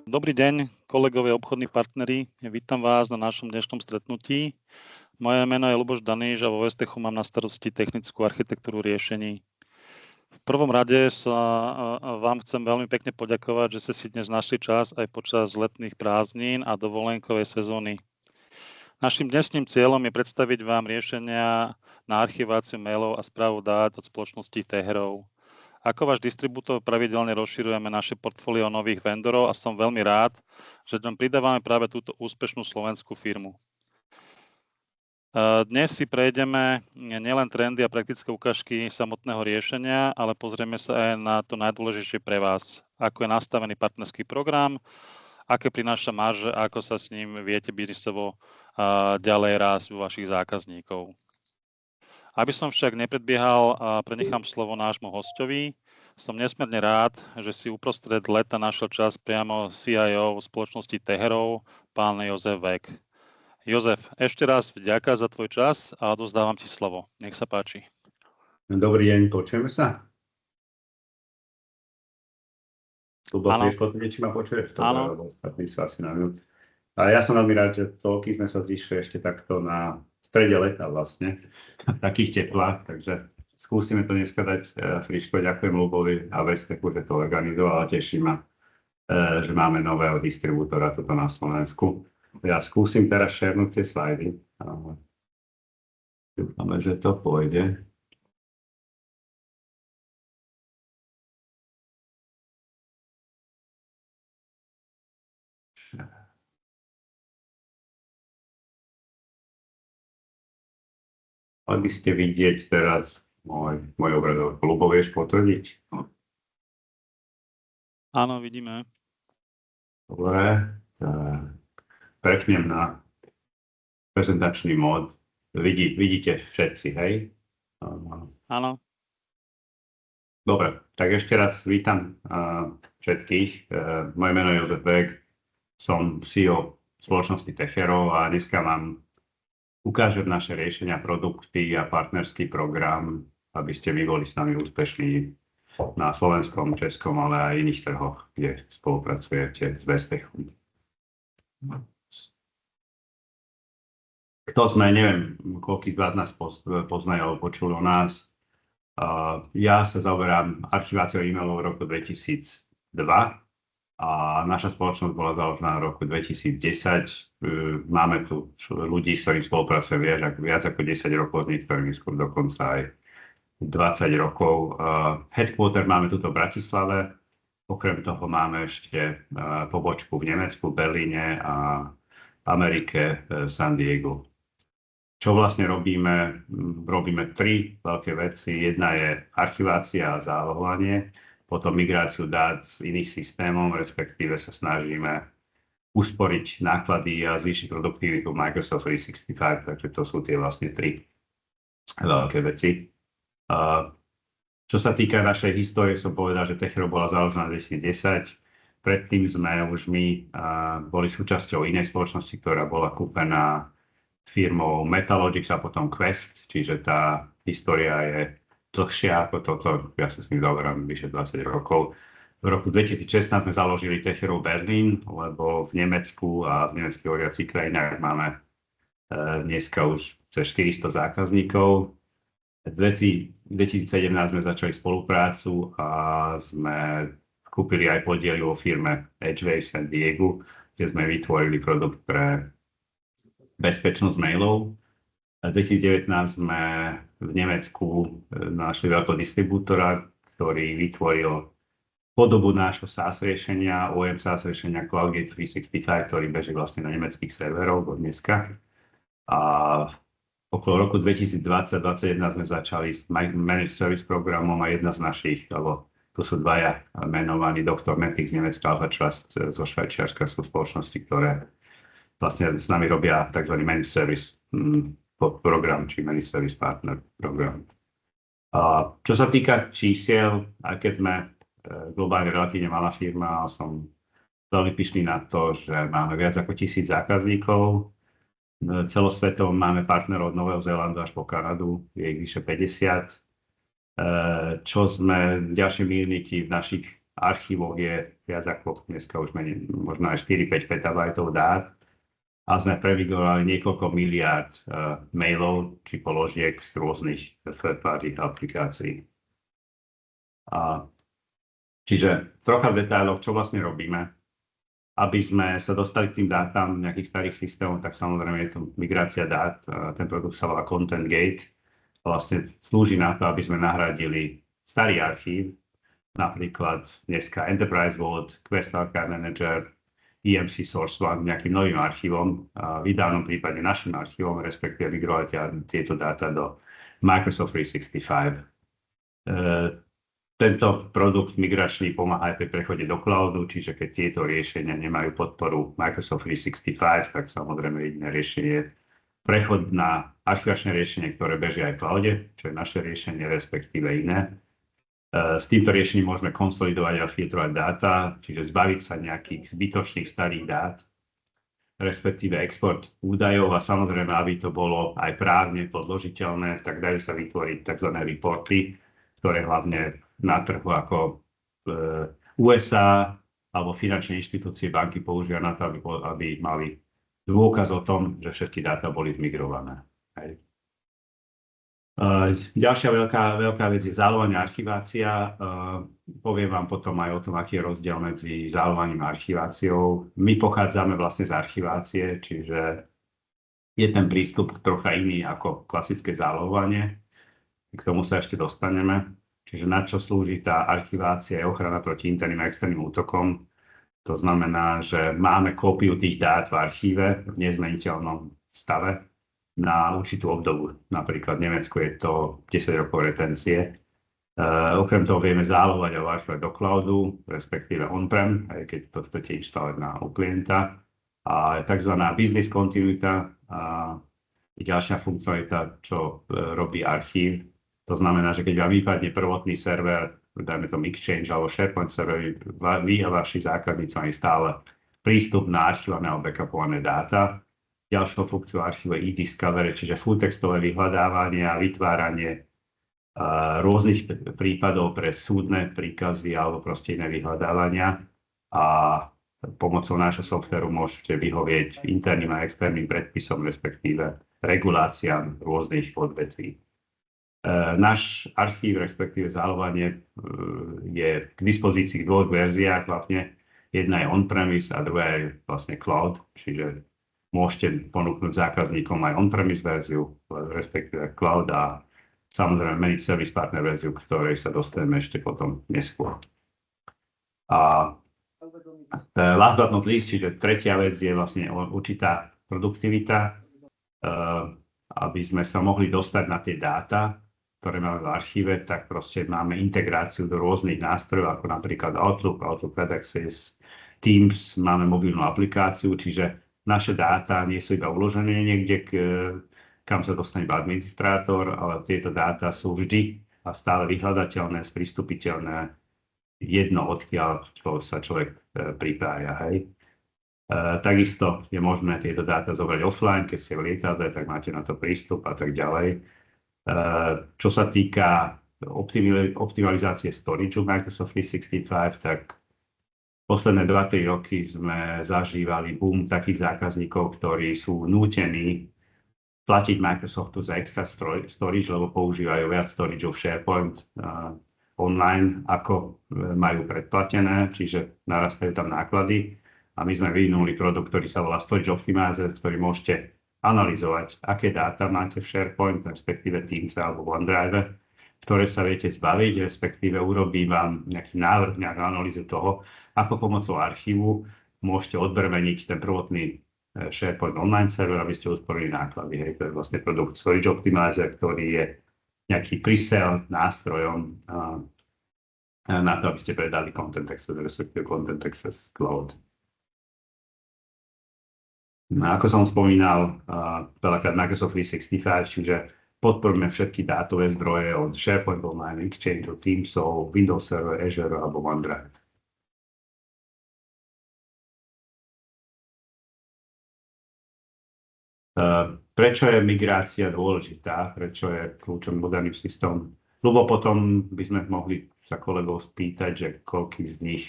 Dobrý deň, kolegovia, obchodní partneri. Vítam vás na našom dnešnom stretnutí. Moje meno je Ľuboš Daníš a vo Vestechu mám na starosti technickú architektúru riešení. V prvom rade sa vám chcem veľmi pekne poďakovať, že ste si dnes našli čas aj počas letných prázdnin a dovolenkovej sezóny. Naším dnešným cieľom je predstaviť vám riešenia na archiváciu mailov a správu dát od spoločnosti Teherov. Ako váš distribútor pravidelne rozširujeme naše portfólio nových vendorov a som veľmi rád, že tam pridávame práve túto úspešnú slovenskú firmu. Dnes si prejdeme nielen trendy a praktické ukážky samotného riešenia, ale pozrieme sa aj na to najdôležitejšie pre vás, ako je nastavený partnerský program, aké prináša marže a ako sa s ním viete biznisovo ďalej rásť u vašich zákazníkov. Aby som však nepredbiehal, prenechám slovo nášmu hosťovi. Som nesmierne rád, že si uprostred leta našiel čas priamo CIO spoločnosti Teherov, pán Jozef Vek. Jozef, ešte raz vďaka za tvoj čas a odovzdávam ti slovo. Nech sa páči. Dobrý deň, počujeme sa? Vieš potvrdiť, či ma počuješ? Áno. A ja som veľmi rád, že toľky sme sa zišli ešte takto na strede leta vlastne, v takých teplách, takže skúsime to dneska dať friško. Ďakujem Ľubovi a Vestechu, že to organizoval a teší ma, že máme nového distribútora tuto na Slovensku. Ja skúsim teraz šernúť tie slajdy. Dúfame, že to pôjde. Mali by ste vidieť teraz môj obrazovku. Ľubo, vieš potvrdiť? Áno, vidíme. Dobre. Prepnem na prezentačný mód. Vidíte všetci, hej? Áno. Dobre, tak ešte raz vítam všetkých. Moje meno je Jozef Vek, som CEO spoločnosti Teherov a dneska vám ukážem naše riešenia, produkty a partnerský program, aby ste vy boli s nami úspešní na slovenskom, českom, ale aj iných trhoch, kde spolupracujete s Vestechom. Kto sme, neviem, koľký z vás nás poznajú alebo počuli o nás. Ja sa zaoberám archiváciou e-mailov v roku 2002 a naša spoločnosť bola založená v roku 2010. Máme tu ľudí, s ktorými spolupracujeme viac ako 10 rokov, s niektorými skôr dokonca aj 20 rokov. Headquarter máme tuto v Bratislave, okrem toho máme ešte pobočku v Nemecku, Berlíne a Amerike, San Diego. Čo vlastne robíme? Robíme tri veľké veci. Jedna je archivácia a zálohovanie, potom migráciu dát z iných systémov, respektíve sa snažíme usporiť náklady a zvýšiť produktivitu Microsoft 365, takže to sú tie vlastne tri veľké veci. Čo sa týka našej histórie, som povedal, že Teherov bola založená v 2010. Predtým sme už my boli súčasťou inej spoločnosti, ktorá bola kúpená firmou Metallogix a potom Quest, čiže tá história je dlhšia ako toto. Ja sa s ním zaoberám vyše 20 rokov. V roku 2016 sme založili Teherov Berlín, lebo v Nemecku a v nemeckých hovoriacich krajinách máme dneska už cez 400 zákazníkov. V 2017 sme začali spoluprácu a sme kúpili aj podiely vo firme Edgeway San Diego, kde sme vytvorili produkt pre bezpečnosť mailov. V 2019 sme v Nemecku našli veľkého distribútora, ktorý vytvoril podobu nášho SaaS riešenia, OEM SaaS riešenia CloudGate 365, ktorý beží vlastne na nemeckých serveroch od dneska. A okolo roku 2020-2021 sme začali s Managed Service programom a jedna z našich, alebo tu sú dvaja menovaní, Dr. Matic z Nemecka, Alpha Trust zo Švajčiarska, sú spoločnosti, ktoré vlastne s nami robia tzv. Managed Service program, či Managed Service Partner program. A čo sa týka čísiel, aj keď sme globálne relatívne malá firma, som veľmi pyšný na to, že máme viac ako 1000 zákazníkov. Celosvetovo máme partnerov od Nového Zélandu až po Kanadu, je ich vyše 50. Čo sme ďalšie milníky v našich archívov je viac ako dneska už menej, možno aj 4-5 petabajtov dát a sme premigrovali niekoľko miliárd mailov či položiek z rôznych third-party aplikácií. Čiže trocha v detailoch, čo vlastne robíme. Aby sme sa dostali k tým dátam nejakých starých systémov, tak samozrejme je to migrácia dát. Ten produkt sa volá Content Gate. Vlastne slúži na to, aby sme nahradili starý archív, napríklad dneska Enterprise Vault, Quest Archive Manager, EMC Source One, nejakým novým archívom, v ideálnom prípade našim archívom, respektíve migrovať tieto dáta do Microsoft 365. Tento produkt migračný pomáha aj pri prechode do cloudu, čiže keď tieto riešenia nemajú podporu Microsoft 365, tak samozrejme jediné riešenie je prechod na archivačné riešenie, ktoré bežia aj v cloude, čo je naše riešenie, respektíve iné. S týmto riešením môžeme konsolidovať a filtrovať dáta, čiže zbaviť sa nejakých zbytočných starých dát, respektíve export údajov a samozrejme, aby to bolo aj právne podložiteľné, tak dajú sa vytvoriť tzv. Reporty, ktoré hlavne na trhu ako USA alebo finančné inštitúcie, banky používajú na to, aby mali dôkaz o tom, že všetky dáta boli zmigrované. Hej. Ďalšia veľká vec je zálohovanie a archivácia. Poviem vám potom aj o tom, aký je rozdiel medzi zálohovaním a archiváciou. My pochádzame vlastne z archivácie, čiže je ten prístup trocha iný ako klasické zálohovanie. K tomu sa ešte dostaneme. Čiže na čo slúži tá archivácia je ochrana proti interným a externým útokom. To znamená, že máme kópiu tých dát v archíve v nezmeniteľnom stave na určitú obdobu. Napríklad v Nemecku je to 10 rokov retencie. Okrem toho vieme zálohovať a archívovať do cloudu, respektíve on-prem, aj keď to chcete inštalovať u klienta. A tzv. Business continuita je ďalšia funkcionalita, čo robí archív. To znamená, že keď vám vypadne prvotný server, dajme tomu Exchange alebo SharePoint server, vy a vaši zákazníci majú stále prístup na archivované alebo backupované dáta. Ďalšou funkciou archívu je e-discovery, čiže fulltextové vyhľadávanie a vytváranie rôznych prípadov pre súdne príkazy alebo proste iné vyhľadávania. A pomocou nášho softvéru môžete vyhovieť interným a externým predpisom, respektíve reguláciám rôznych odvetví. Náš archív, respektíve zálohovanie, je k dispozícii v dvoch verziách. Hlavne jedna je on-premise a druhá je vlastne cloud, čiže môžete ponúknuť zákazníkom aj on-premise verziu, respektíve cloud a samozrejme managed service partner verziu, ktorej sa dostaneme ešte potom neskôr. A last but not least, čiže tretia vec je vlastne určitá produktivita, aby sme sa mohli dostať na tie dáta, ktoré máme v archíve, tak proste máme integráciu do rôznych nástrojov, ako napríklad Outlook Access, Teams, máme mobilnú aplikáciu, čiže naše dáta nie sú iba uložené niekde, kam sa dostane administrátor, ale tieto dáta sú vždy a stále vyhľadateľné, sprístupiteľné jedno, odkiaľ sa človek pripája. Hej. Takisto je možné tieto dáta zobrať offline, keď ste v lietadle, tak máte na to prístup a tak ďalej. Čo sa týka optimalizácie storage Microsoft 365, tak posledné 2-3 roky sme zažívali boom takých zákazníkov, ktorí sú nútení platiť Microsoftu za extra storage, lebo používajú viac storage v SharePoint online, ako majú predplatené, čiže narastajú tam náklady. A my sme vyvinuli produkt, ktorý sa volá Storage Optimizer, ktorý môžete analyzovať, aké dáta máte v SharePoint, respektíve Teams alebo OneDrive, ktoré sa viete zbaviť, respektíve urobí vám nejaký návrh, nejakú analýzu toho, ako pomocou archívu môžete odbremeniť ten prvotný SharePoint online server, aby ste usporili náklady. Hej. To je vlastne produkt Storage Optimizer, ktorý je nejaký pre-sale nástrojom na to, aby ste predali Content Access, respektíve Content Access Cloud. No, ako som spomínal, veľakrát Microsoft 365, čiže podporujeme všetky dátové zdroje od SharePoint Online, Exchange, Teamsov, Windows Server, Azure alebo OneDrive. Prečo je migrácia dôležitá? Prečo je kľúčom moderným systémom Lebo potom by sme mohli sa kolegov spýtať, že koľký z nich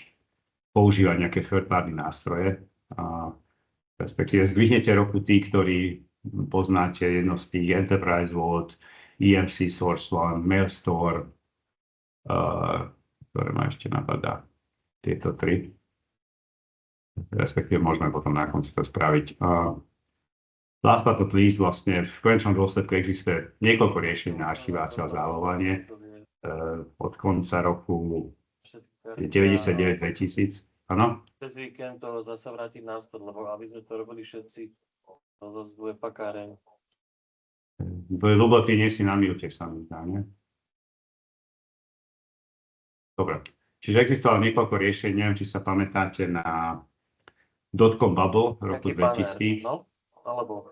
používa nejaké third-party nástroje. A respektíve zdvihnete ruku tí, ktorí poznáte jedno z tých Enterprise Vault, EMC Source One, Mailstore, ktoré ma ešte napadá, tieto tri. Respektíve môžeme potom na konci to spraviť. Last but not least, vlastne v konečnom dôsledku existuje niekoľko riešení na archiváciu a zálohovanie. Od konca roku 99-2000. Áno? Cez víkend to zase vrátiť náspäť, lebo aby sme to robili všetci, to zase bude pakáreň. Ľubo, ty nie si na mute, sa mi zdá, nie? Dobre. Čiže existovalo niekoľko riešení, neviem, či sa pamätáte na dotcom bubble v roku 2000. No? Alebo.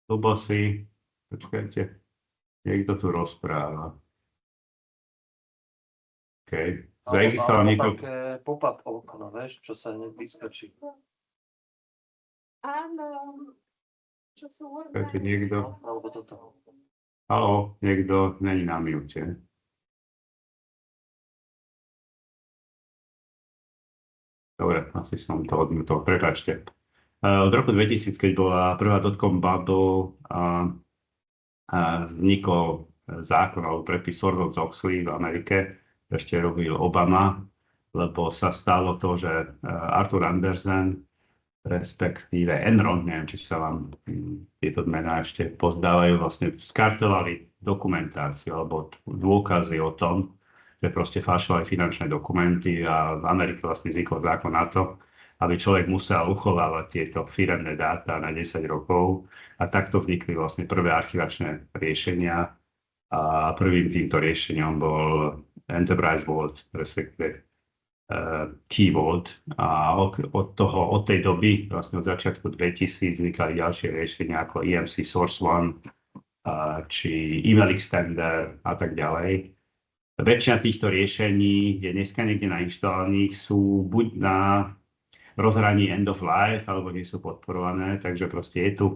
Ľubo si, počkajte, niekto tu rozpráva. OK. Zaexistovalo niekoľko... také pop-up okno, vieš, čo sa vyskočí. Áno. Čo sú Počkajte, niekto... Alebo toto. Haló, niekto není na mute. Dobre, asi som to odmutol, prepáčte. Od roku 2000, keď bola prvá dotcom bubble, vznikol zákon alebo predpis Sarbanes-Oxley v Amerike, ešte robil Obama, lebo sa stalo to, že Arthur Andersen, respektíve Enron, neviem, či sa vám tieto mená ešte pozdávajú, vlastne skartelovali dokumentáciu alebo dôkazy o tom, že proste falšovali finančné dokumenty a v Amerike vlastne vznikol zákon na to, aby človek musel uchovávať tieto firemné dáta na 10 rokov a takto vznikli vlastne prvé archivačné riešenia a prvým týmto riešeniom bol Enterprise Vault, respektíve Key Vault a od tej doby, vlastne od začiatku 2000 vznikali ďalšie riešenia ako EMC Source One či Email Extender a tak ďalej. Väčšina týchto riešení je dneska niekde nainštalovaných, sú buď na rozhraní end of life, alebo nie sú podporované, takže proste je tu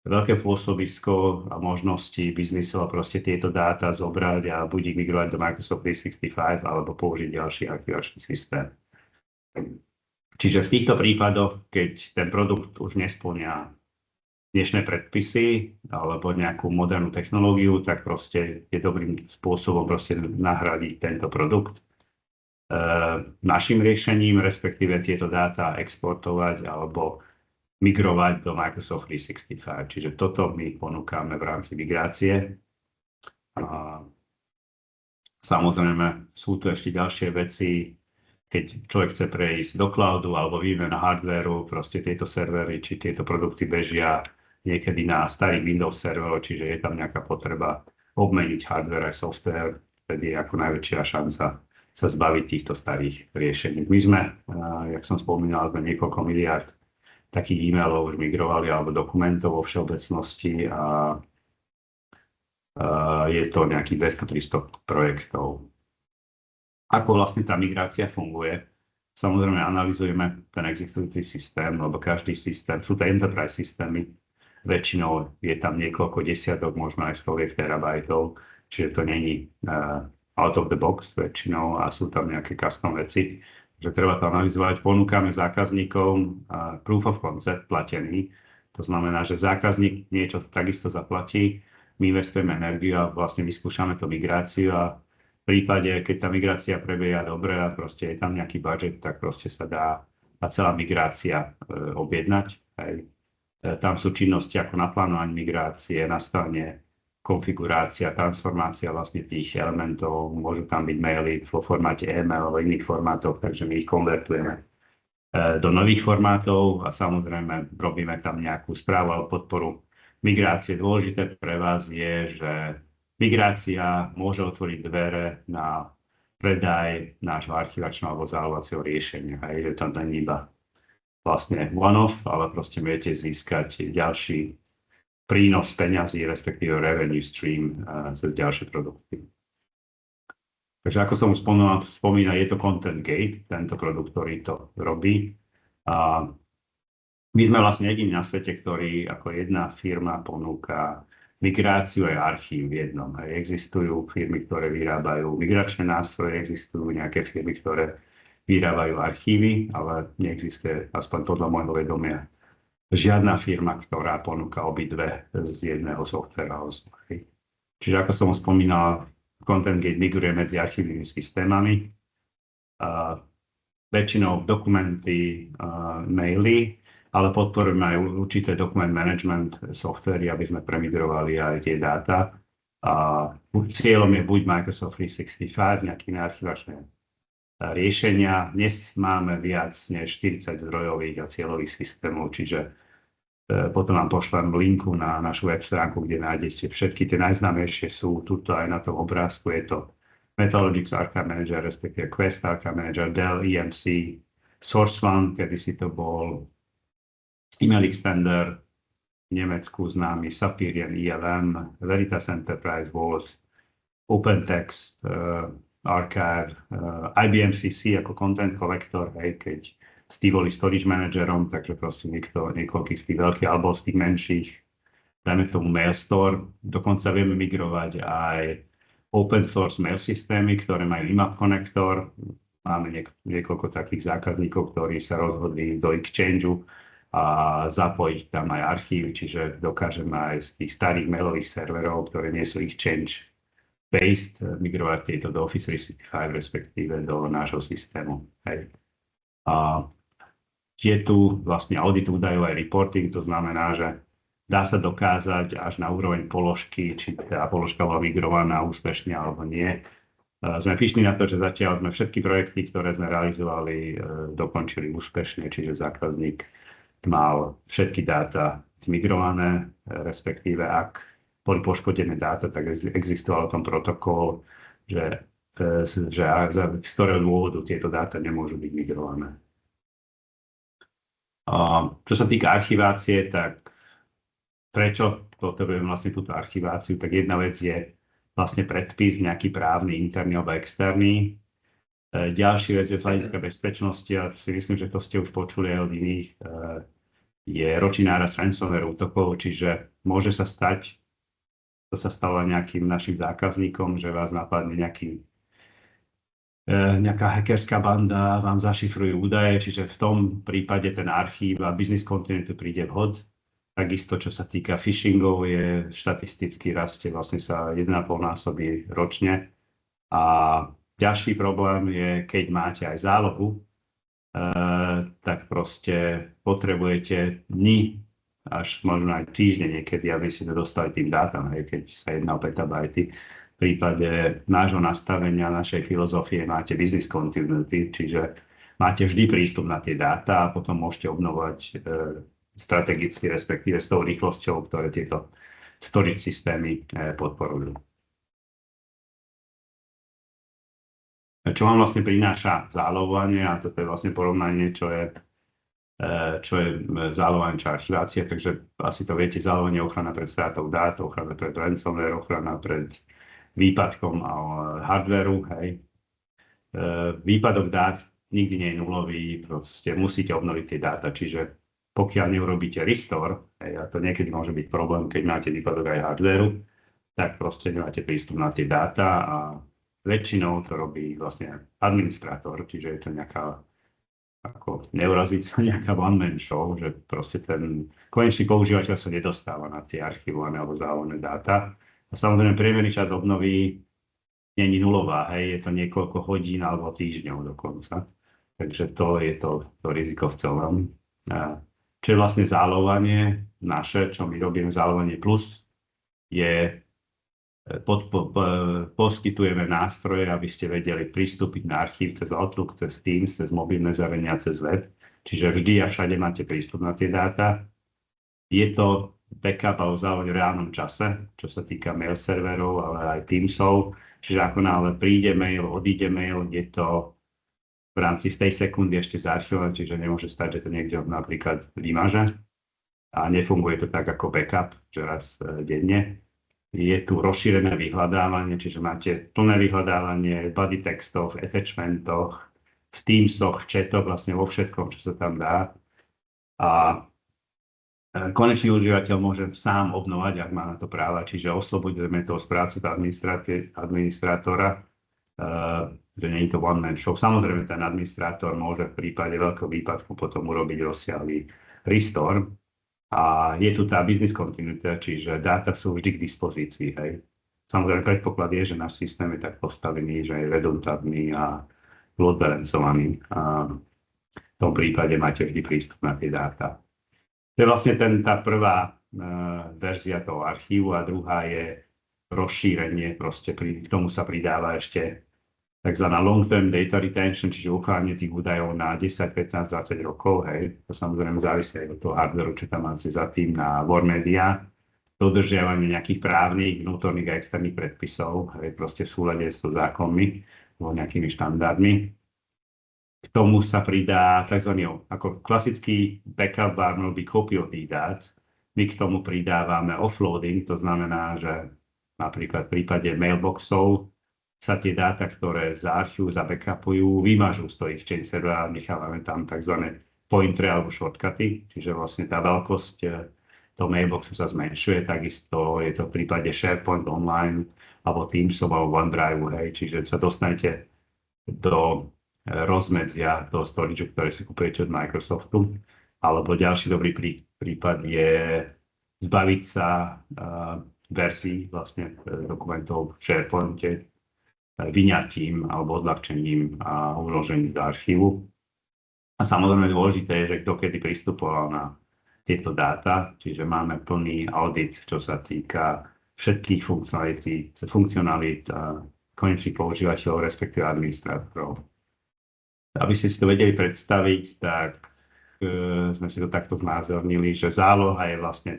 veľké pôsobisko a možnosti biznisov a proste tieto dáta zobrať a buď ich migrovať do Microsoft 365 alebo použiť ďalší archivačný systém. Čiže v týchto prípadoch, keď ten produkt už nespĺňa dnešné predpisy alebo nejakú modernú technológiu, tak proste je dobrým spôsobom proste nahradiť tento produkt. Našim riešením, respektíve tieto dáta exportovať alebo migrovať do Microsoft 365. Čiže toto my ponúkame v rámci migrácie. Samozrejme, sú tu ešte ďalšie veci, keď človek chce prejsť do cloudu alebo výmena hardvéru, proste tieto servery či tieto produkty bežia niekedy na starý Windows server, čiže je tam nejaká potreba obmeniť hardware a software, vtedy je ako najväčšia šanca sa zbaviť týchto starých riešení. My sme, jak som spomínal, sme niekoľko miliárd takých e-mailov už migrovali alebo dokumentov vo všeobecnosti a je to nejakých 200-300 projektov. Ako vlastne tá migrácia funguje? Samozrejme analyzujeme ten existujúci systém, lebo každý systém, sú to enterprise systémy, väčšinou je tam niekoľko desiatok, možno aj stoviek terabajtov, čiže to není out of the box väčšinou a sú tam nejaké custom veci, že treba to analyzovať. Ponúkame zákazníkom proof of concept platený, to znamená, že zákazník niečo takisto zaplatí, my investujeme energiu a vlastne vyskúšame tú migráciu a v prípade, keď tá migrácia prebieha dobre a proste je tam nejaký budget, tak proste sa dá tá celá migrácia objednať. Hej. Tam sú činnosti ako naplánovanie migrácie, nastavenie, konfigurácia, transformácia vlastne tých elementov, môžu tam byť maily vo formáte email alebo iných formátoch, takže my ich konvertujeme do nových formátov a samozrejme robíme tam nejakú správu alebo podporu migrácie. Dôležité pre vás je, že migrácia môže otvoriť dvere na predaj nášho archivačného alebo zálohovacieho riešenia. Hej, že tam nie iba vlastne one-off, ale proste viete získať ďalší prínos peňazí, respektíve revenue stream cez ďalšie produkty. Takže ako som už spomínal, je to Content Gate, tento produkt, ktorý to robí. A my sme vlastne jediní na svete, ktorý ako jedna firma ponúka migráciu aj archív v jednom. Existujú firmy, ktoré vyrábajú migračné nástroje, existujú nejaké firmy, ktoré vyrábajú archívy, ale neexistuje, aspoň podľa môjho vedomia, žiadna firma, ktorá ponúka obidve z jedného softvéra. Čiže ako som spomínal, Content Gate migruje medzi archívnymi systémami. Väčšinou dokumenty, maily, ale podporujeme aj určité document management softvery, aby sme premigrovali aj tie dáta. Cieľom je buď Microsoft 365, nejaké archivačné riešenia. Dnes máme viac než 40 zdrojových a cieľových systémov, čiže potom vám pošlem linku na našu web stránku, kde nájdete všetky tie najznámejšie sú tuto aj na tom obrázku. Je to Methodologics Archive Manager, respektíve Quest Archive Manager, Dell EMC, SourceOne, kedy si to bol Email Extender, v Nemecku známy Sapirian ELM, Veritas Enterprise Vault, OpenText, Archive, IBM CC ako Content Collector, hej, keď ste boli storage managerom, takže proste niekoľkých z tých veľkých alebo z tých menších, dajme tomu Mailstore. Dokonca vieme migrovať aj open source mail systémy, ktoré majú IMAP konektor. Máme niekoľko takých zákazníkov, ktorí sa rozhodli do Exchangeu a zapojiť tam aj archív, čiže dokážeme aj z tých starých mailových serverov, ktoré nie sú Exchange-based, migrovať tieto do Office 365, respektíve do nášho systému. Hej. Je tu vlastne audit údajov aj reporting, to znamená, že dá sa dokázať až na úroveň položky, či tá položka bola migrovaná úspešne alebo nie. Sme pyšní na to, že zatiaľ sme všetky projekty, ktoré sme realizovali, dokončili úspešne, čiže zákazník mal všetky dáta zmigrované, respektíve ak boli poškodené dáta, tak existoval o tom protokol, že z ktorého dôvodu tieto dáta nemôžu byť migrované. Čo sa týka archivácie, tak prečo potrebujeme vlastne túto archiváciu, tak jedna vec je vlastne predpis nejaký právny, interný alebo externý. Ďalšia vec je z hľadiska bezpečnosti, a si myslím, že to ste už počuli aj od iných, je ročný nárast ransomware útokov, čiže môže sa stať, to sa stalo nejakým našim zákazníkom, že vás napadne nejaká hackerská banda, vám zašifrujú údaje, čiže v tom prípade ten archív a business continuity príde vhod. Takisto, čo sa týka phishingov, je štatisticky rastie, vlastne sa 1,5 násobí ročne. A ďalší problém je, keď máte aj zálohu, tak proste potrebujete dni, až možno aj týždne niekedy, aby si to dostali tým dátam, keď sa jedná o petabajty. V prípade nášho nastavenia, našej filozofie máte business continuity, čiže máte vždy prístup na tie dáta a potom môžete obnovovať strategicky, respektíve s tou rýchlosťou, ktoré tieto storage systémy podporujú. Čo vám vlastne prináša zálohovanie, a toto je vlastne porovnanie, čo je zálohovanie, čo archivácia, takže asi to viete, zálohovanie, ochrana pred stratou dát, ochrana pred ransomware, ochrana pred výpadkom hardwareu, hej. Výpadok dát nikdy nie je nulový, proste musíte obnoviť tie dáta, čiže pokiaľ neurobíte restore, hej, a to niekedy môže byť problém, keď máte výpadok aj hardwareu, tak proste nemáte prístup na tie dáta a väčšinou to robí vlastne administrátor, čiže je to nejaká, ako neuraziť sa, nejaká one-man show, že proste ten konečný používateľ sa nedostáva na tie archivované alebo záložené dáta. A samozrejme, priemerný čas obnovy nie je nulová, hej, je to niekoľko hodín alebo týždňov dokonca. Takže to je to riziko v celom. Čo je vlastne zálohovanie naše, čo my robíme zálohovanie plus, je poskytujeme nástroje, aby ste vedeli pristúpiť na archív cez Outlook, cez Teams, cez mobilné zariadenia, cez web. Čiže vždy a všade máte prístup na tie dáta. Je to backup alebo zálohovanie v reálnom čase, čo sa týka mail serverov, ale aj Teamsov. Čiže ako náhle príde mail, odíde mail, je to v rámci z tej sekundy ešte zaarchivované, čiže nemôže stať, že to niekde napríklad vymaže. A nefunguje to tak ako backup, že raz denne. Je tu rozšírené vyhľadávanie, čiže máte plné vyhľadávanie v body textoch, v attachmentoch, v Teamsoch, v chatoch, vlastne vo všetkom, čo sa tam dá. A konečný užívateľ môže sám obnovať, ak má na to práva, čiže oslobodíme toho správcu administrátora, že nie je to one-man show. Samozrejme, ten administrátor môže v prípade veľkého výpadku potom urobiť rozsiahly restore. A je tu tá business continuity, čiže dáta sú vždy k dispozícii. Hej. Samozrejme, predpoklad je, že náš systém je tak postavený, že je redundantný a load balancovaný. A v tom prípade máte vždy prístup na tie dáta. To je vlastne tá prvá verzia toho archívu a druhá je rozšírenie. Proste k tomu sa pridáva ešte tzv. Long-term data retention, čiže uchovanie tých údajov na 10, 15, 20 rokov. Hej. To samozrejme závisí aj od toho hardwareu, čo tam máte za tým na War Media. Dodržiavanie nejakých právnych, vnútorných a externých predpisov, hej, proste v súlade s zákonmi alebo nejakými štandardmi. K tomu sa pridá tzv. Ako klasický backup bar mal byť kópiou tých dát. My k tomu pridávame offloading, to znamená, že napríklad v prípade mailboxov sa tie dáta, ktoré z archívu zabackupujú, vymažú z toho Exchange servera a nechávame tam tzv. Pointery alebo shortcuty, čiže vlastne tá veľkosť toho mailboxu sa zmenšuje. Takisto je to v prípade SharePoint Online alebo Teamsov alebo OneDrive, hej, čiže sa dostanete do rozmedzia toho storage, ktoré si kupujete od Microsoftu. Alebo ďalší dobrý prípad je zbaviť sa verzií vlastne dokumentov v SharePointe vyňatím alebo odľahčením a uložením do archívu. A samozrejme dôležité je, že kto kedy pristupoval na tieto dáta, čiže máme plný audit, čo sa týka všetkých funkcionalít konečných používateľov, respektíve administrátorov. Aby ste si to vedeli predstaviť, tak sme si to takto znázornili, že záloha je vlastne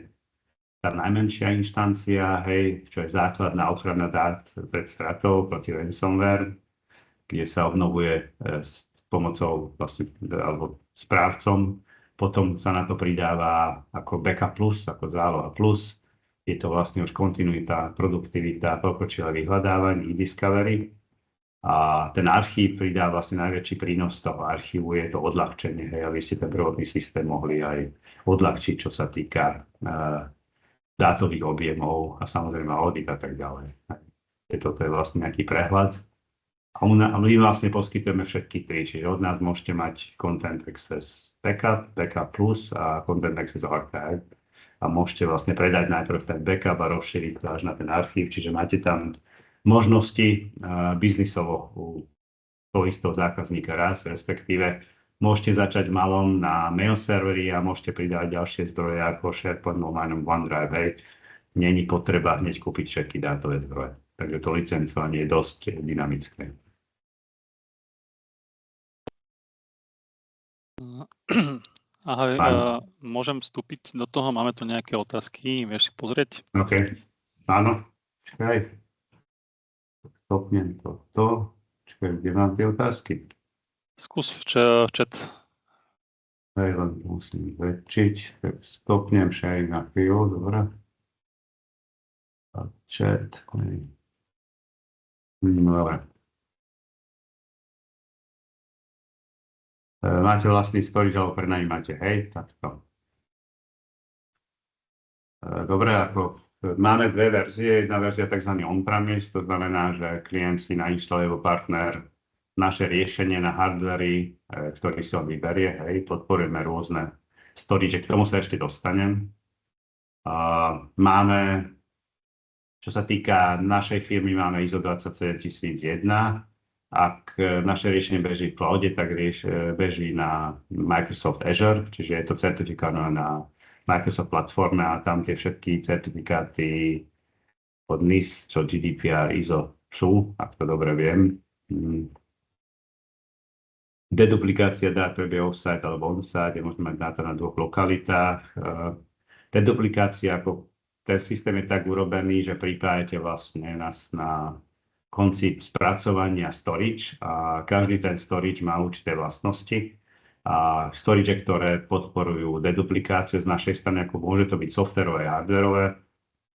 tá najmenšia inštancia, hej, čo je základná ochrana dát pred stratou proti ransomware, kde sa obnovuje s pomocou vlastne, alebo správcom. Potom sa na to pridáva ako backup plus, ako záloha plus. Je to vlastne už kontinuita, produktivita, pokročilé vyhľadávanie, e-discovery. A ten archív pridá vlastne najväčší prínos toho archívu, je to odľahčenie, hej, aby ste ten prvotný systém mohli aj odľahčiť, čo sa týka dátových objemov a samozrejme audit a tak ďalej. Toto je vlastne nejaký prehľad. A my vlastne poskytujeme všetky tri, čiže od nás môžete mať Content Access Backup, Backup Plus a Content Access Archive. A môžete vlastne predať najprv ten backup a rozšíriť to až na ten archív, čiže máte tam možnosti biznisovo u toho istého zákazníka raz, respektíve môžete začať malom na mail servery a môžete pridať ďalšie zdroje ako SharePoint, Online, OneDrive. Hej. Není potreba hneď kúpiť všetky dátové zdroje. Takže to licencovanie je dosť dynamické. Ahoj, môžem vstúpiť do toho? Máme tu nejaké otázky, vieš si pozrieť? OK, áno. Čakaj. Stopnem toto. Čakaj, kde mám tie otázky? Skús v chat. Hej, len musím zväčšiť. Stopnem sharing na chvíľu, dobre. A chat. Dobre. Máte vlastný storage, alebo prenajímate, hej? Takto. Dobre, ako máme dve verzie. Jedna verzia tzv. On-premise, to znamená, že klient si nainštaluje alebo partner naše riešenie na hardware, ktorý si on vyberie. Hej, podporujeme rôzne storage, k tomu sa ešte dostanem. Máme, čo sa týka našej firmy, máme ISO 27001. Ak naše riešenie beží v cloude, tak beží na Microsoft Azure, čiže je to certifikované na Microsoft platforme a tam tie všetky certifikáty od NIST, čo GDPR, ISO sú, ak to dobre viem. Deduplikácia dát prebieha offsite alebo onsite, je možné mať dáta na dvoch lokalitách. Deduplikácia, ako ten systém je tak urobený, že pripájate vlastne nás na konci spracovania storage a každý ten storage má určité vlastnosti. A storage, ktoré podporujú deduplikáciu z našej strany, ako môže to byť softverové a hardverové.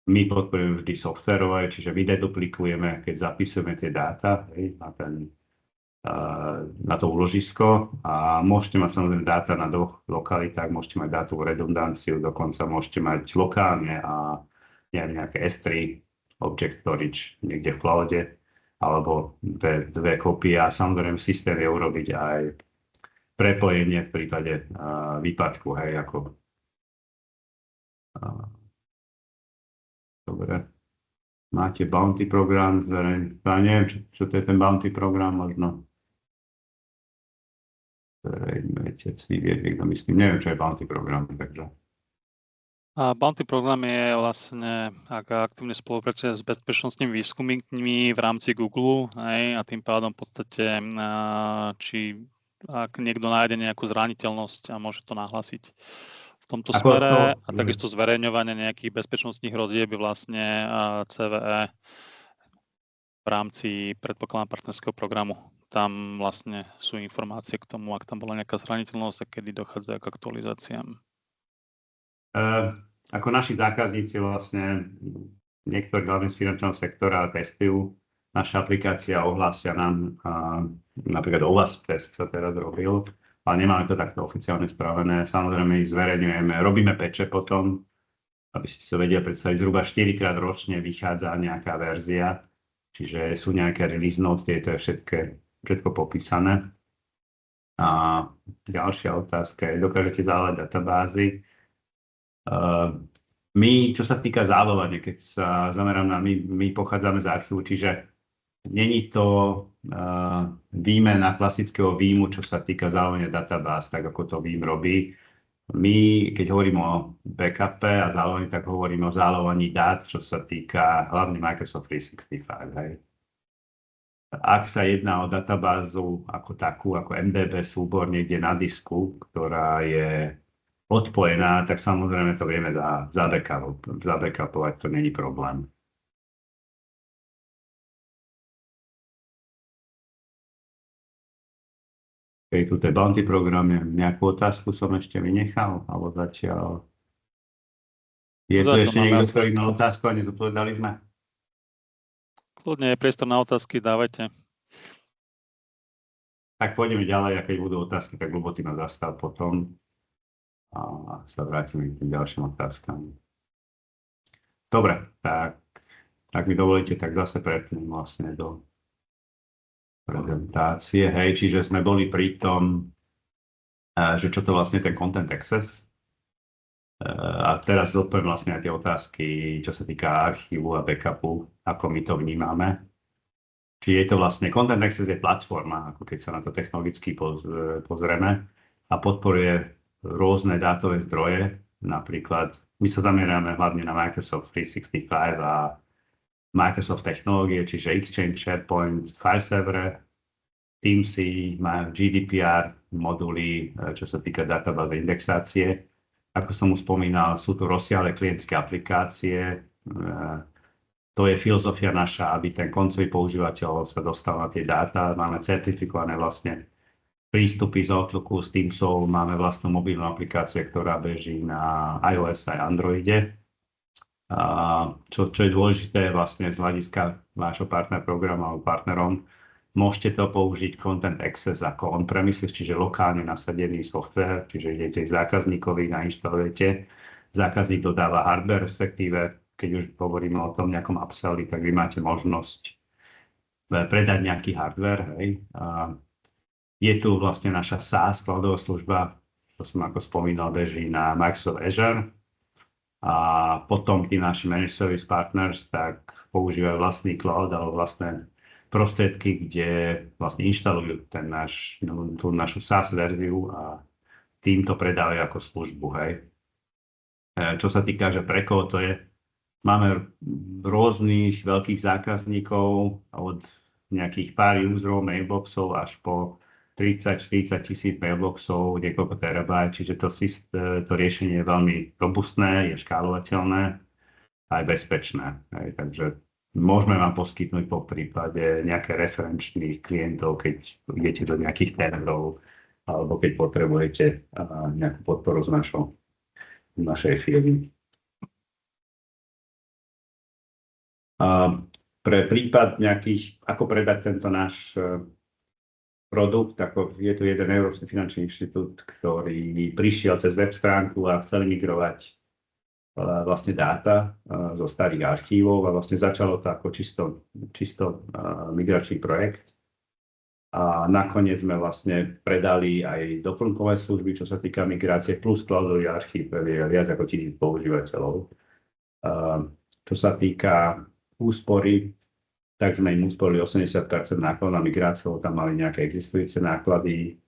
My podporujeme vždy softverové, čiže my deduplikujeme, keď zapisujeme tie dáta na ten na to úložisko a môžete mať samozrejme dáta na dvoch lokalitách, môžete mať dátovú redundanciu, dokonca môžete mať lokálne a nejaké S3 object storage niekde v cloude alebo dve kopie a samozrejme systém je urobiť aj prepojenie v prípade výpadku, hej, ako dobre. Máte bounty program, ja neviem, čo to je ten bounty program, možno zverejňujete si, niekto myslím, neviem, čo je bounty program, takže. A Bounty program je vlastne, ak aktívne spolupracuje s bezpečnostnými výskumníkmi v rámci Google, hej, a tým pádom v podstate, či ak niekto nájde nejakú zraniteľnosť a môže to nahlásiť v tomto smere a takisto zverejňovanie nejakých bezpečnostných hrozieb je vlastne CVE v rámci predpokladám partnerského programu. Tam vlastne sú informácie k tomu, ak tam bola nejaká zraniteľnosť a kedy dochádza k aktualizáciám. Ako naši zákazníci vlastne niektorí hlavne z finančného sektora testujú naše aplikácie a ohlásia nám, napríklad OWASP test sa teraz robil, ale nemáme to takto oficiálne spravené. Samozrejme ich zverejňujeme, robíme patche potom, aby ste si vedeli predstaviť, zhruba 4-krát ročne vychádza nejaká verzia, čiže sú nejaké release notes, to je všetko popísané. A ďalšia otázka je, dokážete zavolať databázy? My, čo sa týka zálovania, keď sa zamerám na my pochádzame z archívu, čiže není to výmena klasického výjmu, čo sa týka zálovania databáz, tak ako to výjim robí. My, keď hovoríme o backupe a zálovanie, tak hovoríme o zálovanie dát, čo sa týka hlavne Microsoft 365. Hej. Ak sa jedná o databázu ako takú, ako MDB súbor niekde na disku, ktorá je odpojená, tak samozrejme to vieme zabackupovať, to není problém. Keď tu je bounty program, nejakú otázku som ešte vynechal, alebo zatiaľ. Je tu ešte niekto, ktorý mal otázku a nezodpovedali sme? Kľudne je priestor na otázky, dávajte. Tak pôjdeme ďalej a keď budú otázky, tak Ľuboty ma zastav potom a sa vrátime k tým ďalším otázkam. Dobre, tak ak mi dovolíte, tak zase prepnem vlastne do prezentácie. Hej, čiže sme boli pri tom, že čo to vlastne ten content access. A teraz odpoviem vlastne aj tie otázky, čo sa týka archívu a backupu, ako my to vnímame. Čiže je to vlastne content access je platforma, ako keď sa na to technologicky pozrieme a podporuje rôzne dátové zdroje. Napríklad my sa zameriame hlavne na Microsoft 365 a Microsoft technológie, čiže Exchange, SharePoint, FileServer, Teamsy, GDPR moduly, čo sa týka databáze indexácie. Ako som už spomínal, sú tu rozsiahle klientské aplikácie. To je filozofia naša, aby ten koncový používateľ sa dostal na tie dáta. Máme certifikované vlastne prístupy z Outlooku, z Teamsov. Máme vlastnú mobilnú aplikáciu, ktorá beží na iOS aj Androide. Čo je dôležité vlastne z hľadiska vášho partner programu alebo partnerom, môžete to použiť Content Access ako on-premises, čiže lokálne nasadený software, čiže idete k zákazníkovi, nainštalujete, zákazník dodáva hardware, respektíve keď už hovoríme o tom nejakom upselli, tak vy máte možnosť predať nejaký hardware. Hej. Je tu vlastne naša SaaS cloudová služba, to som ako spomínal, beží na Microsoft Azure. A potom tí naši managed service partners tak používajú vlastný cloud alebo vlastné prostriedky, kde vlastne inštalujú tú našu SaaS verziu a tým to predávajú ako službu. Hej. Čo sa týka, že pre koho to je, máme rôznych veľkých zákazníkov od nejakých pár userov, mailboxov až po 30-40 tisíc mailboxov, niekoľko terabajt, čiže to riešenie je veľmi robustné, je škálovateľné a aj bezpečné. Hej. Takže môžeme vám poskytnúť po prípade nejaké referenčných klientov, keď idete do nejakých tendrov alebo keď potrebujete nejakú podporu z našej firmy. Pre prípad nejakých, ako predať tento náš produkt, ako je tu jeden Európsky finančný inštitút, ktorý prišiel cez web stránku a chcel migrovať vlastne dáta zo starých archívov a vlastne začalo to ako čisto migračný projekt. A nakoniec sme vlastne predali aj doplnkové služby, čo sa týka migrácie, plus cloudový archív, je viac ako 1000 používateľov. Čo sa týka úspory, tak sme im usporili 80% nákladov na migráciu, tam mali nejaké existujúce náklady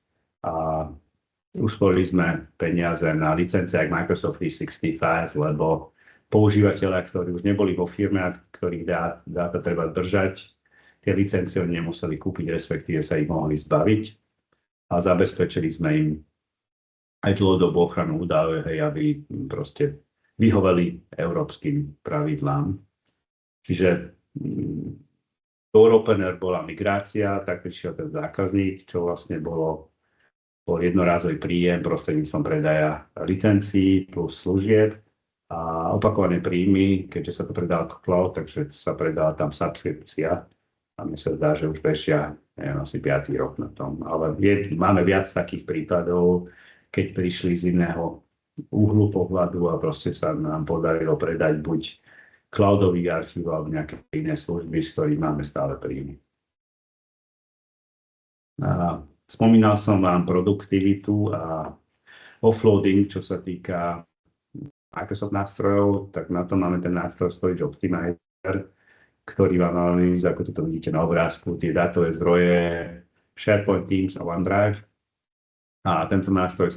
a usporili sme peniaze na licenciách Microsoft 365, lebo používateľia, ktorí už neboli vo firme a ktorých dáta treba držať, tie licencie oni nemuseli kúpiť, respektíve sa ich mohli zbaviť a zabezpečili sme im aj dlhodobú ochranu údajov, aby proste vyhoveli európskym pravidlám. Čiže door opener bola migrácia, tak prišiel ten zákazník, čo vlastne bol jednorázový príjem prostredníctvom predaja licencií plus služieb a opakované príjmy, keďže sa to predalo ako cloud, takže sa predala tam subskripcia a mne sa zdá, že už bežia asi 5. rok na tom. Ale máme viac takých prípadov, keď prišli z iného uhlu pohľadu a proste sa nám podarilo predať buď cloudový archív alebo nejaké iné služby, z ktorých máme stále príjmy. Spomínal som vám produktivitu a offloading, čo sa týka Microsoft nástrojov, tak na to máme ten nástroj Storage Optimizer, ktorý vám analýzuje, ako to vidíte na obrázku, tie dátové zdroje SharePoint, Teams a OneDrive. A tento nástroj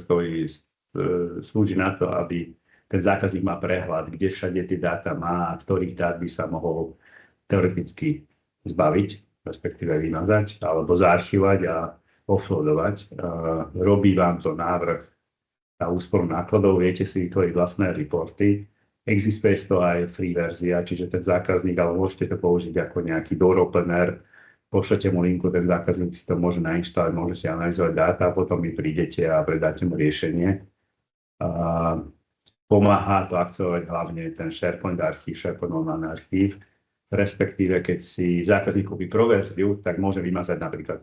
slúži na to, aby ten zákazník má prehľad, kde všade tie dáta má a ktorých dát by sa mohol teoreticky zbaviť, respektíve vymazať, alebo zaarchivovať a offloadovať. Robí vám to návrh na úsporu nákladov, viete si vytvoriť vlastné reporty. Existuje z toho aj free verzia, čiže ten zákazník, ale môžete to použiť ako nejaký door opener, pošlete mu linku, ten zákazník si to môže nainštalovať, môže si analyzovať dáta a potom vy prídete a predáte mu riešenie. Pomáha to akcovať hlavne ten SharePoint archív, SharePoint online archív, respektíve keď si zákazník kúpi pro verziu, tak môže vymazať napríklad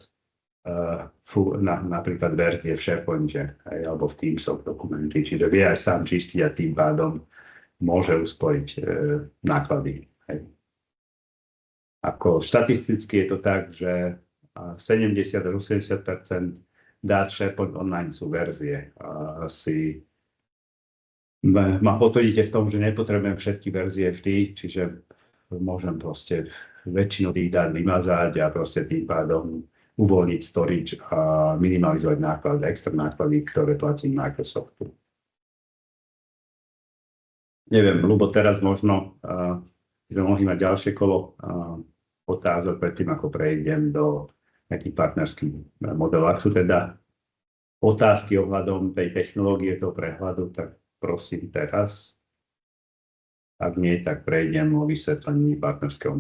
verzie v SharePointe alebo v Teamsoch dokumenty, čiže vie aj sám čistiť a tým pádom môže usporiť náklady. Ako štatisticky je to tak, že 70-80% dát SharePoint online sú verzie. Ma potvrdíte v tom, že nepotrebujem všetky verzie vždy, čiže môžem proste väčšinu tých dát vymazať a proste tým pádom uvoľniť storage a minimalizovať náklady, extra náklady, ktoré platím Microsoftu. Neviem, Ľubo, teraz možno sme mohli mať ďalšie kolo otázok predtým, ako prejdem do nejakých partnerských modelov. Ak sú teda otázky ohľadom tej technológie, toho prehľadu, tak prosím teraz. Ak nie, tak prejdem o vysvetlení partnerského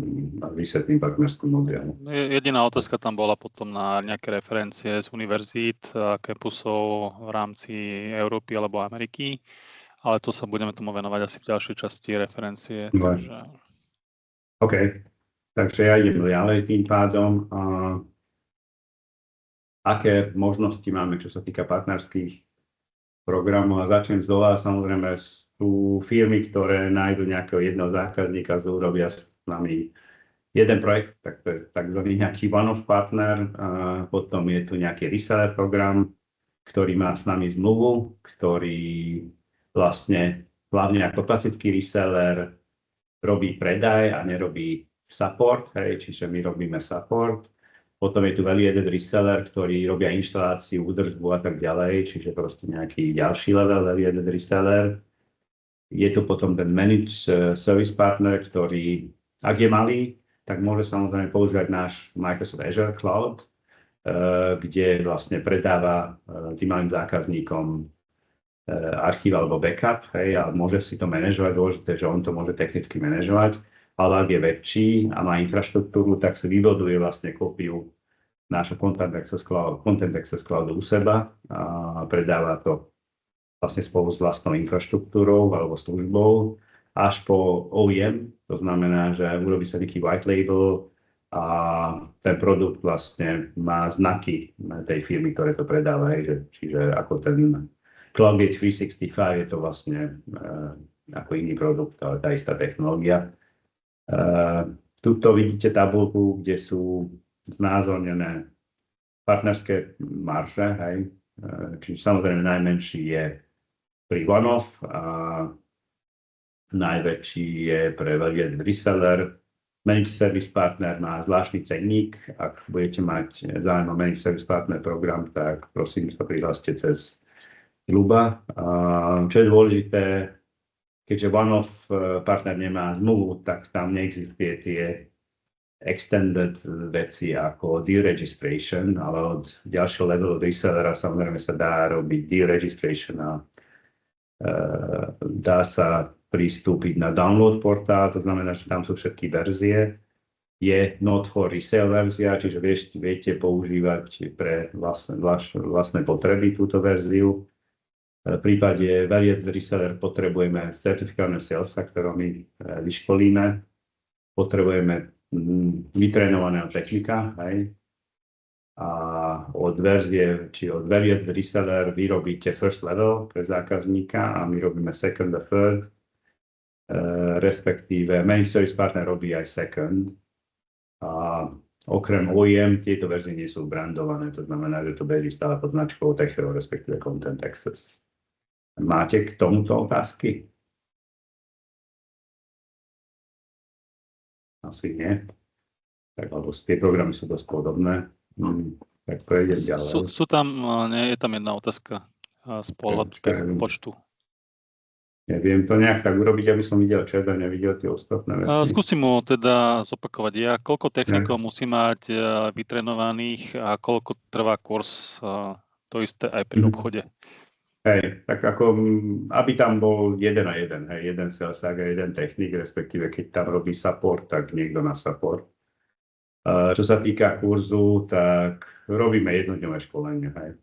modelu. Jediná otázka tam bola potom na nejaké referencie z univerzít, campusov v rámci Európy alebo Ameriky, ale to sa budeme tomu venovať asi v ďalšej časti referencie. Takže... OK, takže ja idem ďalej tým pádom. Aké možnosti máme, čo sa týka partnerských programov? A začnem z dola, samozrejme sú firmy, ktoré nájdu nejakého jedného zákazníka, urobia s nami jeden projekt, tak to je takzvaný nejaký one-off partner. Potom je tu nejaký reseller program, ktorý má s nami zmluvu, ktorý vlastne hlavne ako klasický reseller robí predaj a nerobí support, čiže my robíme support. Potom je tu value-added reseller, ktorý robia inštaláciu, údržbu a tak ďalej, čiže proste nejaký ďalší level value-added reseller. Je tu potom ten managed service partner, ktorý, ak je malý, tak môže samozrejme používať náš Microsoft Azure Cloud, kde vlastne predáva tým malým zákazníkom archív alebo backup, a môže si to manažovať, dôležité, že on to môže technicky manažovať, ale ak je väčší a má infraštruktúru, tak si vybuduje vlastne kópiu nášho Content Access Cloudu u seba a predáva to vlastne spolu s vlastnou infraštruktúrou alebo službou až po OEM, to znamená, že urobí sa nejaký white label a ten produkt vlastne má znaky tej firmy, ktoré to predáva. Čiže ako ten CloudGate 365 je to vlastne ako iný produkt, ale tá istá technológia. Tuto vidíte tabuľku, kde sú znázornené partnerské marže, hej. Čiže samozrejme najmenší je pri one-off a najväčší je pre value reseller. Managed Service Partner má zvláštny cenník. Ak budete mať záujem o Managed Service Partner program, tak prosím sa prihláste cez Luba. Čo je dôležité, keďže one-off partner nemá zmluvu, tak tam neexistuje tie extended veci ako deregistration, ale od ďalšieho levelu resellera samozrejme sa dá robiť deregistration a dá sa pristúpiť na download portál, to znamená, že tam sú všetky verzie. Je not for resale verzia, čiže viete používať pre vlastné potreby túto verziu. V prípade value reseller potrebujeme certifikovaného salesa, ktorého my vyškolíme. Potrebujeme vytrénovaného technika, hej. A od verzie, či od value reseller vyrobíte first level pre zákazníka a my robíme second a third. Respektíve Managed Service Partner robí aj second. A okrem OEM tieto verzie nie sú brandované, to znamená, že to beží stále pod značkou Techero, respektíve Content Access. Máte k tomuto otázky? Asi nie. Tak, lebo tie programy sú dosť podobné. Tak prejdem ďalej. Je tam jedna otázka z pohľadu počtu. Neviem to nejak tak urobiť, aby som videl chat a nevidel tie ostatné veci. Skúsim mu teda zopakovať. Koľko technikov musí mať vytrenovaných a koľko trvá kurz, to isté aj pri obchode? Hej, tak ako, aby tam bol jeden a jeden, hej, jeden salesák a jeden technik, respektíve keď tam robí support, tak niekto na support. Čo sa týka kurzu, tak robíme jednodňové školenie, hej.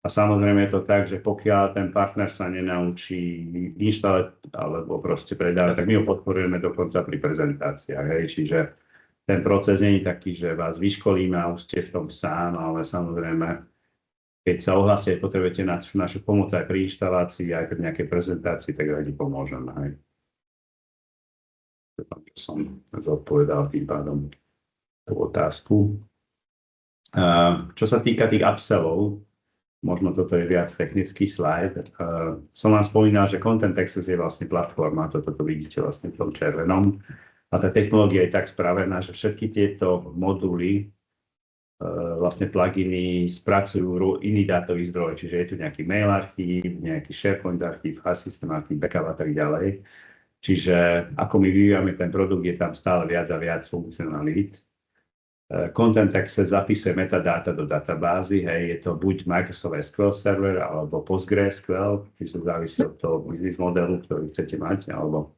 A samozrejme je to tak, že pokiaľ ten partner sa nenaučí inštalovať alebo proste predávať, tak my ho podporujeme dokonca pri prezentáciách. Hej. Čiže ten proces nie je taký, že vás vyškolíme a už ste v tom sám, ale samozrejme, keď sa ohlásite, potrebujete našu pomoc aj pri inštalácii, aj pri nejakej prezentácii, tak radi pomôžeme. Hej. Som zodpovedal tým pádom tú otázku. Čo sa týka tých upsellov, možno toto je viac technický slajd. Som vám spomínal, že Content Access je vlastne platforma, toto vidíte vlastne v tom červenom. A tá technológia je tak spravená, že všetky tieto moduly, vlastne pluginy spracujú iný dátový zdroj. Čiže je tu nejaký mail archív, nejaký SharePoint archív, file system archív, backup a tak ďalej. Čiže ako my vyvíjame ten produkt, je tam stále viac a viac funkcionalít. Content Access zapisuje metadáta do databázy, hej, je to buď Microsoft SQL Server alebo PostgreSQL, čiže závisí od toho business modelu, ktorý chcete mať, alebo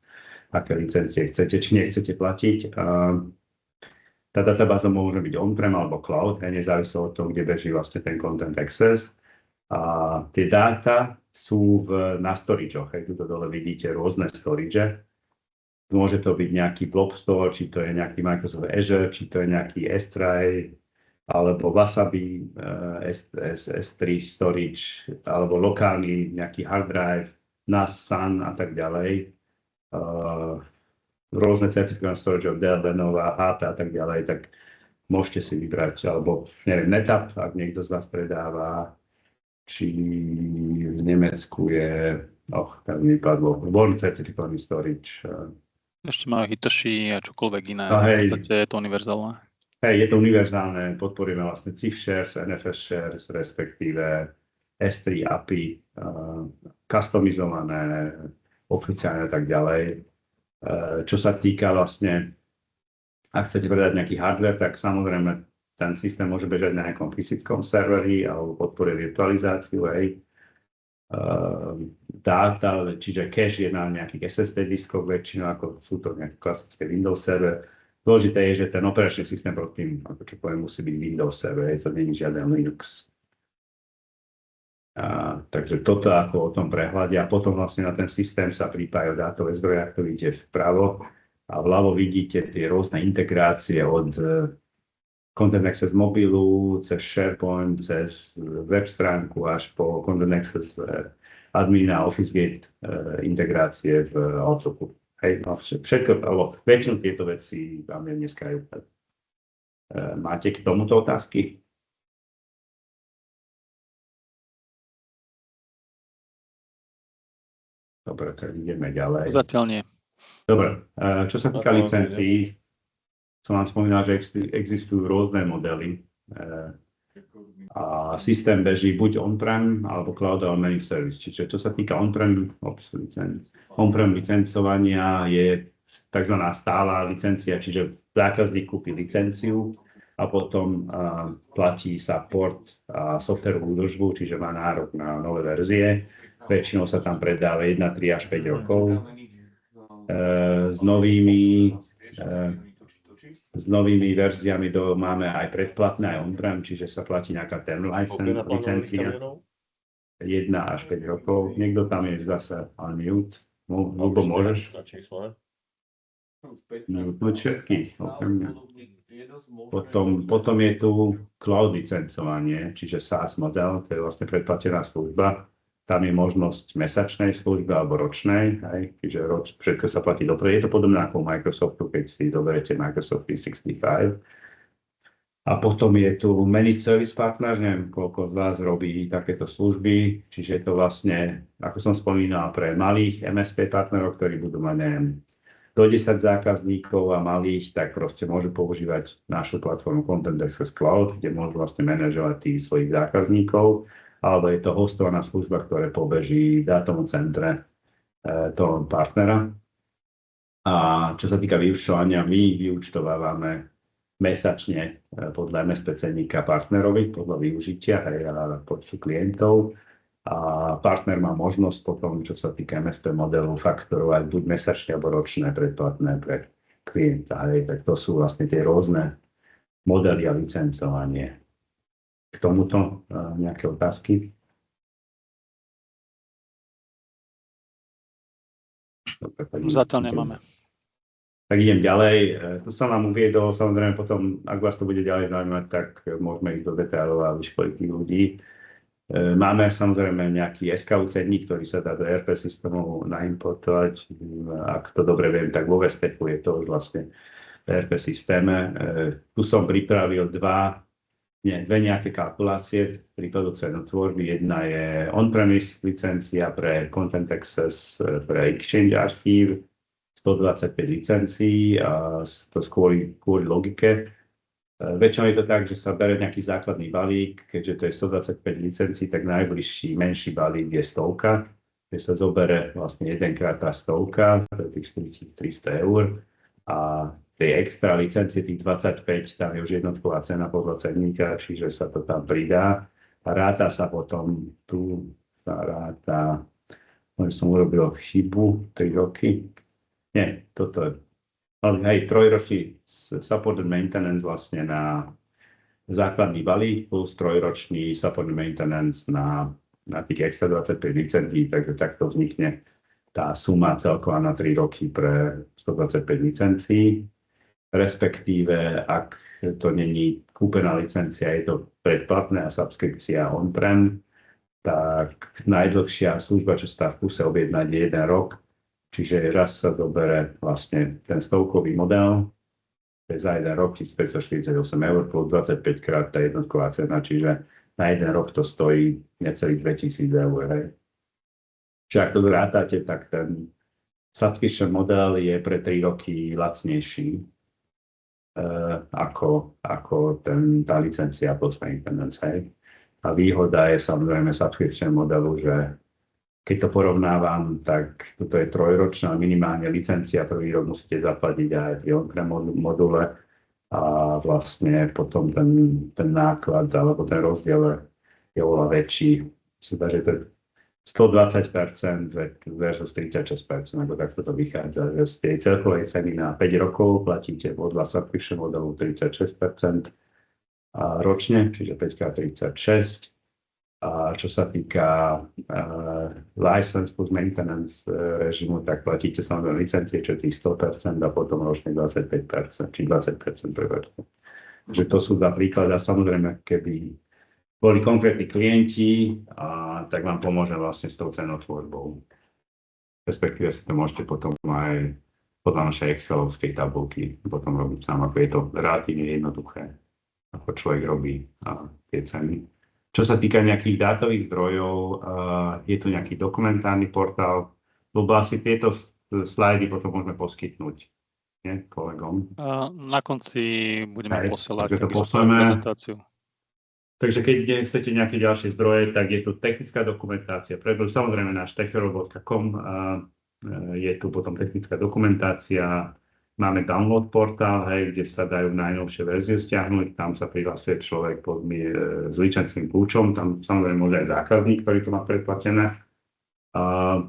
aké licencie chcete, či nechcete platiť. Tá databáza môže byť on-prem alebo cloud, hej, nezávislo od toho, kde beží vlastne ten Content Access. A tie dáta sú na storage-och, hej, tuto dole vidíte rôzne storage. Môže to byť nejaký Blob Store, či to je nejaký Microsoft Azure, či to je nejaký S-Tray, alebo Wasabi S3 Storage, alebo lokálny nejaký hard drive, NAS, Sun a tak ďalej. Rôzne certifikované storage od Dell, Lenovo, HP a tak ďalej, tak môžete si vybrať, alebo neviem, NetApp, ak niekto z vás predáva, či v Nemecku je, tam vypadlo, Warm certifikovaný storage. Ešte majú Hitachi a čokoľvek iné, v hej, podstate je to univerzálne. Hej, je to univerzálne, podporujeme vlastne CIF shares, NFS shares, respektíve S3 API, customizované, oficiálne a tak ďalej. Čo sa týka vlastne, ak chcete predať nejaký hardware, tak samozrejme ten systém môže bežať na nejakom fyzickom serveri alebo podporuje virtualizáciu, hej. Dáta, čiže cache je na nejakých SSD diskoch väčšinou, ako sú to nejaké klasické Windows server. Dôležité je, že ten operačný systém pod tým, ako čo poviem, musí byť Windows server, to nie je žiaden Linux. Takže toto ako o tom prehľade a potom vlastne na ten systém sa pripájajú dátové zdroje, ak to vidíte vpravo. a vľavo vidíte tie rôzne integrácie od Content Access mobilu, cez SharePoint, cez web stránku až po Content Access admina, OfficeGate integrácie v Outlooku. Hej, no všetko, alebo väčšinu tieto veci vám je dneska aj úplne. Máte k tomuto otázky? Dobre, tak ideme ďalej. Zatiaľ nie. Dobre, čo sa týka licencií, som vám spomínal, že existujú rôzne modely a systém beží buď on-prem alebo cloud alebo managed service. Čiže čo sa týka on-prem licencovania je tzv. Stála licencia, čiže zákazník kúpi licenciu a potom platí support a softwarovú údržbu, čiže má nárok na nové verzie. Väčšinou sa tam predáva 1, 3 až 5 rokov. S novými verziami máme aj predplatné, aj on-prem, čiže sa platí nejaká term licencia. 1 až 5 rokov. Niekto tam je zase unmute. Ľubo, môžeš? Mute všetkých. Potom je tu cloud licencovanie, čiže SaaS model, to je vlastne predplatená služba. Tam je možnosť mesačnej služby alebo ročnej, hej, čiže všetko sa platí dopredu. Je to podobné ako v Microsoftu, keď si doberete Microsoft 365. A potom je tu Managed Service Partner, neviem, koľko z vás robí takéto služby, čiže je to vlastne, ako som spomínal, pre malých MSP partnerov, ktorí budú mať, neviem, do 10 zákazníkov a malých, tak proste môžu používať našu platformu Content Access Cloud, kde môžu vlastne manažovať tých svojich zákazníkov, alebo je to hostovaná služba, ktorá pobeží v dátovom centre toho partnera. A čo sa týka vyúčtovania, my vyúčtovávame mesačne podľa MSP cenníka partnerovi, podľa využitia a počtu klientov. A partner má možnosť potom, čo sa týka MSP modelu, faktorovať buď mesačne alebo ročné predplatné pre klienta. Tak to sú vlastne tie rôzne modely a licencovanie. K tomuto nejaké otázky? Zatiaľ nemáme. Tak idem ďalej. Tu som vám uviedol, samozrejme potom, ak vás to bude ďalej zaujímať, tak môžeme ísť do detailov a vyškoliť tých ľudí. Máme samozrejme nejaký SKU cenník, ktorý sa dá do ERP systému naimportovať. Ak to dobre viem, tak vo Vesteku je to už vlastne v ERP systéme. Tu som pripravil dve nejaké kalkulácie príkladu cenotvorby. Jedna je on-premise licencia pre Content Access, pre Exchange archív, 125 licencií a to kvôli logike. Väčšinou je to tak, že sa bere nejaký základný balík, keďže to je 125 licencií, tak najbližší menší balík je 100, kde sa zobere vlastne jedenkrát tá 100, to je tých 4300 eur a tie extra licencie, tých 25, tam je už jednotková cena podľa cenníka, čiže sa to tam pridá a ráta sa potom, tu sa ráta, som urobil chybu, 3 roky, nie, toto je, hej, 3-ročný support and maintenance vlastne na základný balík plus 3-ročný support and maintenance na tých extra 25 licencií, takže takto vznikne tá suma celková na 3 roky pre 125 licencií. Respektíve, ak to není kúpená licencia, je to predplatné a subskripcia on-prem, tak najdlhšia služba, čo sa dá v kuse objednať, je 1 rok. Čiže raz sa dobere vlastne ten 100-kový model, to je za 1 rok 1548 eur plus 25 krát tá jednotková cena, čiže na 1 rok to stojí necelých 2000 eur. Hej. Čiže ak to rátate, tak ten subscription model je pre 3 roky lacnejší ako tá licencia plus maintenance. Hej. A výhoda je samozrejme subscription modelu, že keď to porovnávam, tak toto je 3-ročná minimálne licencia, prvý rok musíte zaplatiť aj pri on-prem module a vlastne potom ten náklad alebo ten rozdiel je oveľa väčší. Súda, že to je 120% versus 36%, alebo takto to vychádza. Z tej celkovej ceny na 5 rokov platíte podľa subscription modelu 36% a ročne, čiže 5x36. A čo sa týka license plus maintenance režimu, tak platíte samozrejme licencie, čo je tých 100% a potom ročne 25%, či 20% prevedku. Takže to sú dva príklady. A samozrejme, keby boli konkrétni klienti, tak vám pomôžem vlastne s tou cenotvorbou. Respektíve si to môžete potom aj podľa našej excelovskej tabulky potom robiť sám, ako je to relatívne jednoduché, ako človek robí tie ceny. Čo sa týka nejakých dátových zdrojov, je tu nejaký dokumentárny portál, lebo asi tieto slajdy potom môžeme poskytnúť kolegom. Na konci budeme posielať prezentáciu. Takže keď chcete nejaké ďalšie zdroje, tak je tu technická dokumentácia. Samozrejme náš techrobot.com, je tu potom technická dokumentácia, máme download portál, kde sa dajú najnovšie verzie stiahnuť, tam sa prihlasuje človek s licencným kľúčom, tam samozrejme môže aj zákazník, ktorý to má predplatené.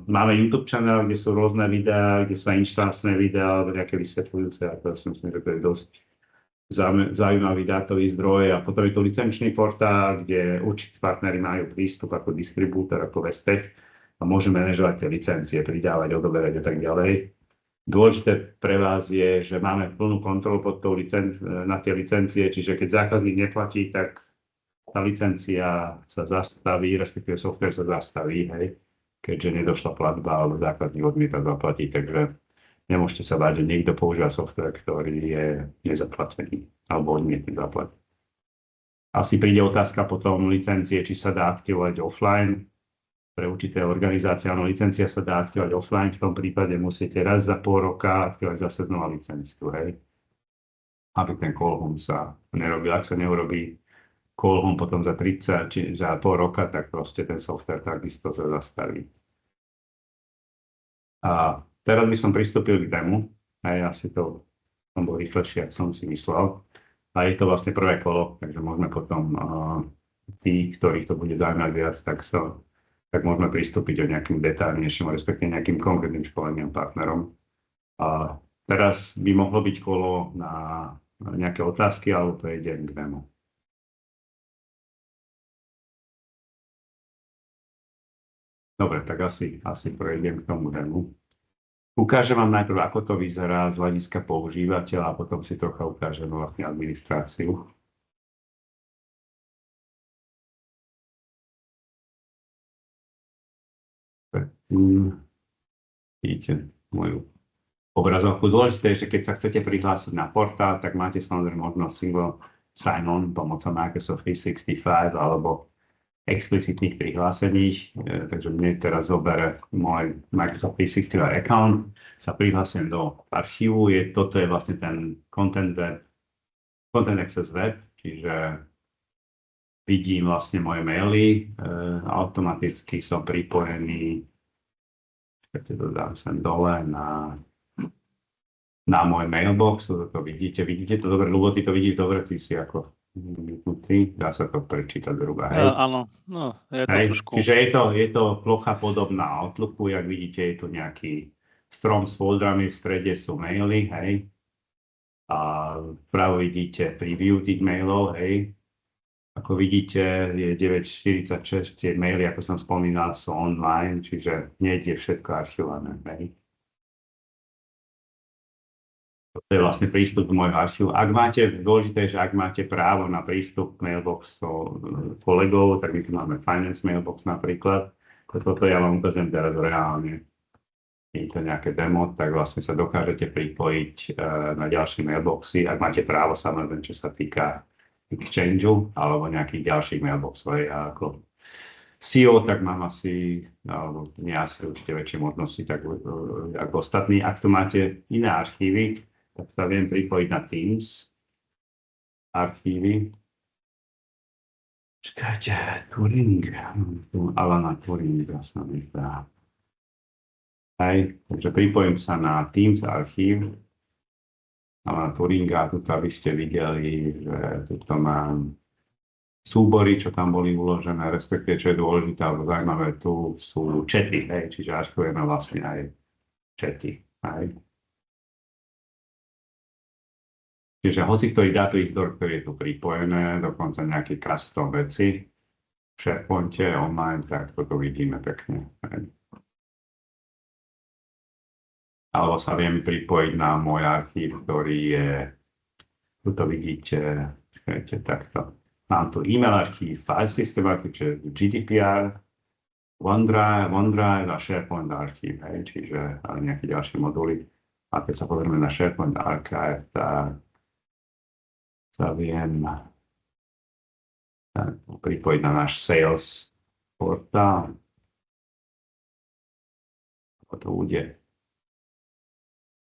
Máme YouTube channel, kde sú rôzne videá, kde sú aj inštaláčne videá, nejaké vysvetľujúce, a to si myslím, že to je dosť zaujímavý dátový zdroj. A potom je to licenčný portál, kde určití partneri majú prístup ako distribútor, ako Vestech a môžu manažovať tie licencie, pridávať, odoberať a tak ďalej. Dôležité pre vás je, že máme plnú kontrolu na tie licencie, čiže keď zákazník neplatí, tak tá licencia sa zastaví, respektíve software sa zastaví, keďže nedošla platba alebo zákazník odmieta zaplatiť, takže nemôžete sa báť, že niekto používa software, ktorý je nezaplatený alebo odmietne zaplatiť. Asi príde otázka potom licencie, či sa dá aktivovať offline. Pre určité organizácie, áno, licencia sa dá aktivovať offline, v tom prípade musíte raz za pol roka aktivovať zase znova licenciu, aby ten call home sa nerobil. Ak sa neurobí call home potom za 30 či za pol roka, tak proste ten software takisto sa zastaví. A teraz by som pristúpil k demo, asi to bol rýchlejšie, ako som si myslel. A je to vlastne prvé kolo, takže môžeme potom tí, ktorých to bude zaujímať viac, tak môžeme pristúpiť o nejakým detailnejším, respektíve nejakým konkrétnym školeniam partnerom. A teraz by mohlo byť kolo na nejaké otázky, alebo prejdem k demo. Dobre, tak asi prejdem k tomu demo. Ukážem vám najprv, ako to vyzerá z hľadiska používateľa a potom si trocha ukážem vlastne administráciu. Vidíte moju obrazovku. Dôležité je, že keď sa chcete prihlásiť na portál, tak máte samozrejme možnosť single sign-on pomocou Microsoft 365 alebo explicitných prihlásení. Takže mne teraz zobere môj Microsoft 365 account, sa prihlásím do archívu. Toto je vlastne ten Content Access Web, čiže vidím vlastne moje maily, automaticky som pripojený, keď to dám sem dole na môj mailbox, to vidíte to dobre, Ľubo, ty to vidíš dobre, ty si ako vypnutý, dá sa to prečítať zhruba, áno, no, je to trošku. Čiže je to plocha podobná Outlooku, jak vidíte, je tu nejaký strom s foldrami, v strede sú maily, a vpravo vidíte preview tých mailov, Ako vidíte, je 9:46, tie maily, ako som spomínal, sú online, čiže nie je všetko archivované. To je vlastne prístup k môjho archívu. Dôležité je, že ak máte právo na prístup k mailboxu kolegov, tak my tu máme Finance Mailbox napríklad. Toto ja vám ukážem teraz reálne. Je to nejaké demo, tak vlastne sa dokážete pripojiť na ďalšie mailboxy, ak máte právo, samozrejme, čo sa týka Exchangeu alebo nejakých ďalších mailboxov. A ako CEO, tak mám alebo nie asi určite väčšie možnosti, tak ako ostatní. Ak tu máte iné archívy, tak sa viem pripojiť na Teams archívy. Čakajte, Turing. Alana Turinga sa mi dá. Takže pripojím sa na Teams archív. Alana Turinga, tuto by ste videli, že tuto mám súbory, čo tam boli uložené, respektíve, čo je dôležité, alebo zaujímavé, tu sú chaty, čiže archivujeme vlastne aj chaty. Čiže hoci ktorý dátový zdroj, ktorý je tu pripojené, dokonca nejaké custom veci, SharePointe online, tak toto vidíme pekne. Alebo sa viem pripojiť na môj archív, ktorý je, tu to vidíte, takto. Mám tu e-mail archív, file system archív, čiže GDPR, OneDrive a SharePoint archív, čiže nejaké ďalšie moduly. A keď sa pozrieme na SharePoint archive, tak sa viem pripojiť na náš sales portál. Ako to bude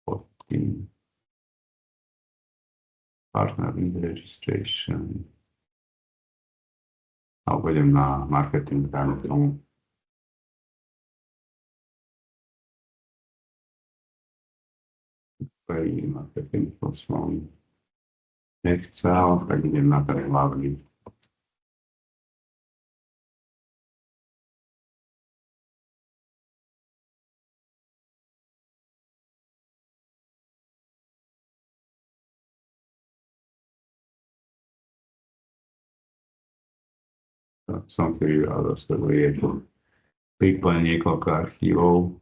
pod tým partner lead registration. A uvedem na marketing tomu. Marketing som nechcel, tak idem na ten hlavný. Som si vybral zase pripojené niekoľko archívov.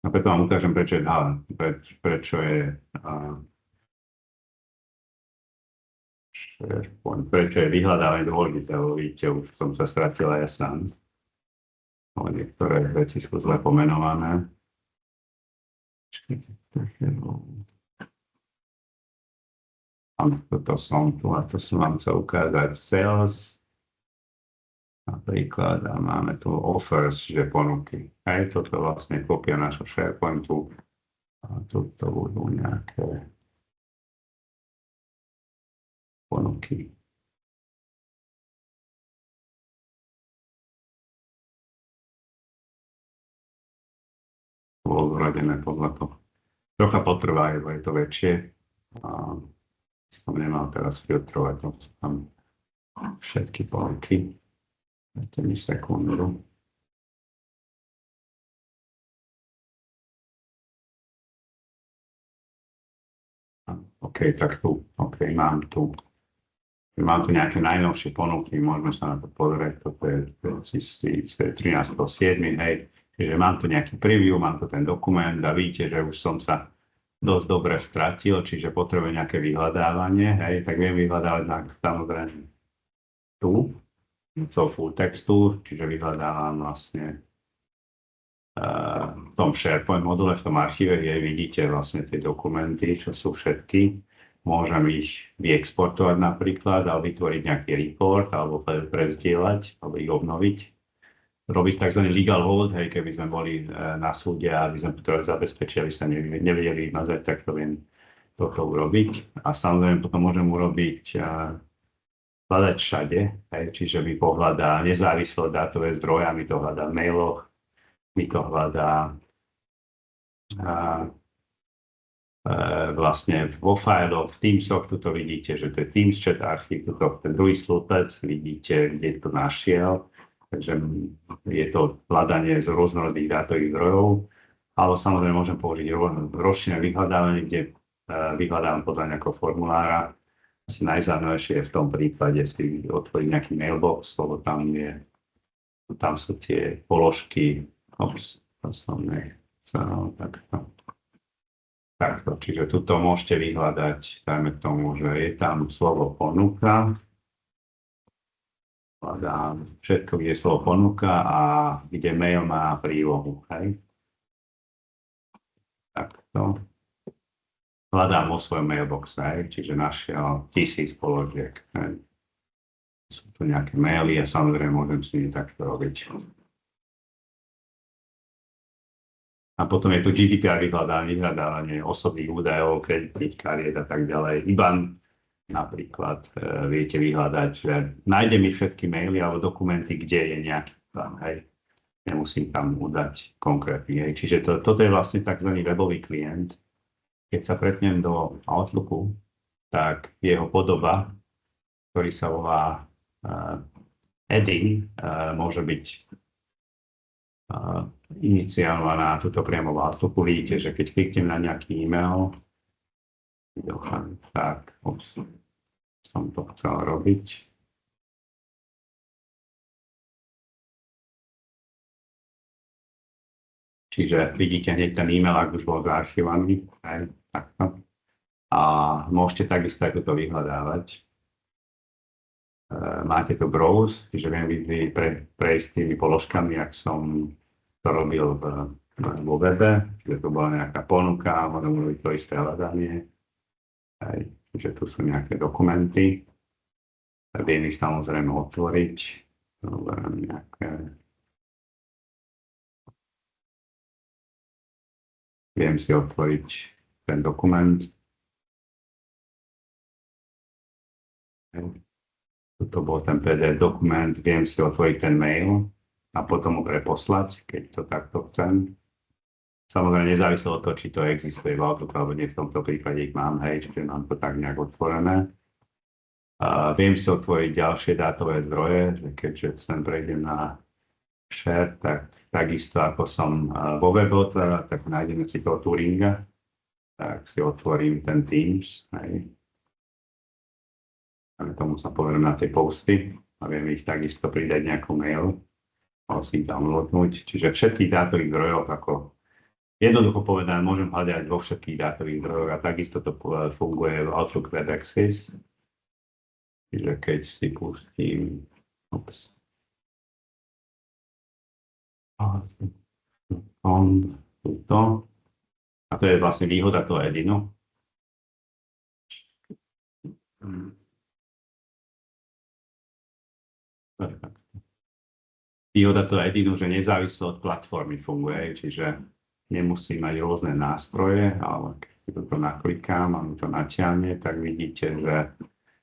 A preto vám ukážem, prečo je prečo je vyhľadávanie dôležité, lebo vidíte, už som sa stratil aj ja sám. Niektoré veci sú zle pomenované. Toto som tu a to som vám chcel ukázať sales. Napríklad a máme tu offers, že ponuky. Toto je vlastne kopia našho SharePointu. A tu to budú nejaké ponuky. Bolo zradené podľa toho. Trocha potrvá, lebo je to väčšie. A som nemal teraz filtrovať tam všetky ponuky. Dajte mi sekundu. OK, tak tu. OK, mám tu nejaké najnovšie ponuky, môžeme sa na to pozrieť. Toto je 13.7. Hej. Čiže mám tu nejaký preview, mám tu ten dokument a vidíte, že už som sa dosť dobre stratil, čiže potrebujem nejaké vyhľadávanie. Hej, tak viem vyhľadávať samozrejme tu. Full textu, čiže vyhľadávam vlastne v tom SharePoint module, v tom archíve, kde vidíte vlastne tie dokumenty, čo sú všetky. Môžem ich vyexportovať napríklad, alebo vytvoriť nejaký report, alebo prezdieľať, alebo ich obnoviť. Robiť tzv. Legal hold, hej, keby sme boli na súde a by sme potrebovali zabezpečiť, aby sa nevedeli vymazať, tak to viem toto urobiť. A samozrejme potom môžem urobiť hľadať všade, čiže mi pohľadá nezávislo dátové zdroje, mi to hľadá v mailoch, mi to hľadá vlastne vo failoch, v Teamsoch, tuto vidíte, že to je Teams chat archív, tuto ten druhý slupec, vidíte, kde to našiel, takže je to hľadanie z rôznorodých dátových zdrojov, ale samozrejme môžem použiť rozšírené vyhľadávanie, kde vyhľadám podľa nejakého formulára. Asi najzaujímavejšie je v tom prípade si otvoriť nejaký mailbox, lebo tam sú tie položky, takto. Čiže tuto môžete vyhľadať, dajme tomu, že je tam slovo ponuka. Hľadám všetko, kde je slovo ponuka a kde mail má prílohu. Hej. Takto. Hľadám vo svojom mailboxe, čiže našiel 1000 položiek. Sú tu nejaké maily a samozrejme môžem s nimi takto robiť. A potom je tu GDPR vyhľadávanie osobných údajov, kreditných kariet a tak ďalej. IBAN napríklad viete vyhľadať, že nájde mi všetky maily alebo dokumenty, kde je nejaký IBAN. Hej. Nemusím tam udať konkrétny. Hej. Čiže toto je vlastne tzv. Webový klient. Keď sa pretnem do Outlooku, tak jeho podoba, ktorý sa volá Edding, môže byť iniciálovaná tuto priamo v Outlooku. Vidíte, že keď kliknem na nejaký e-mail, tak som to chcel robiť. Čiže vidíte hneď ten e-mail, ak už bol zaarchivovaný. Takto. A môžete takisto aj toto vyhľadávať. Máte tu browse, čiže viem prejsť tými položkami, ak som to robil vo webe, čiže tu bola nejaká ponuka, môžem robiť to isté hľadanie. Čiže tu sú nejaké dokumenty. Viem ich samozrejme otvoriť. Viem si otvoriť ten dokument. Toto bol ten PDF dokument, viem si otvoriť ten mail a potom ho preposlať, keď to takto chcem. Samozrejme nezávislo od toho, či to existuje v Outlook, alebo nie, v tomto prípade ich mám, hej, čiže mám to tak nejak otvorené. Viem si otvoriť ďalšie dátové zdroje, že keďže sem prejdem na share, tak takisto ako som vo webe otváral, tak nájdeme si toho Turinga, tak si otvorím ten Teams, hej. A tomu sa povedem na tie posty a viem ich takisto pridať nejakú mail a si downloadnúť. Čiže všetkých dátových zdrojov, ako jednoducho povedané, môžem hľadať vo všetkých dátových zdrojoch a takisto to funguje v Outlook Web Access. Čiže keď si pustím tuto, a to je vlastne výhoda toho Edinu. Výhoda toho Edinu, že nezávislo od platformy funguje, čiže nemusí mať rôzne nástroje, ale keď to naklikám a mi to natiahne, tak vidíte, že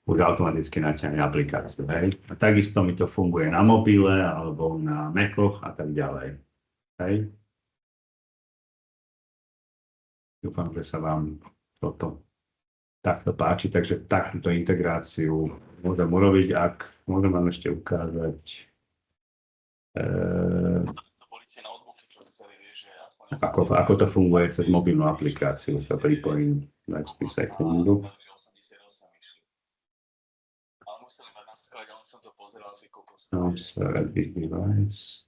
už automaticky natiahne aplikáciu. Hej? A takisto mi to funguje na mobile alebo na Macoch a tak ďalej. Hej? Dúfam, že sa vám toto takto páči, takže takúto integráciu môžem urobiť, ak môžem vám ešte ukázať ako to funguje cez mobilnú aplikáciu. Sa pripojím, dajte mi sekundu. Device.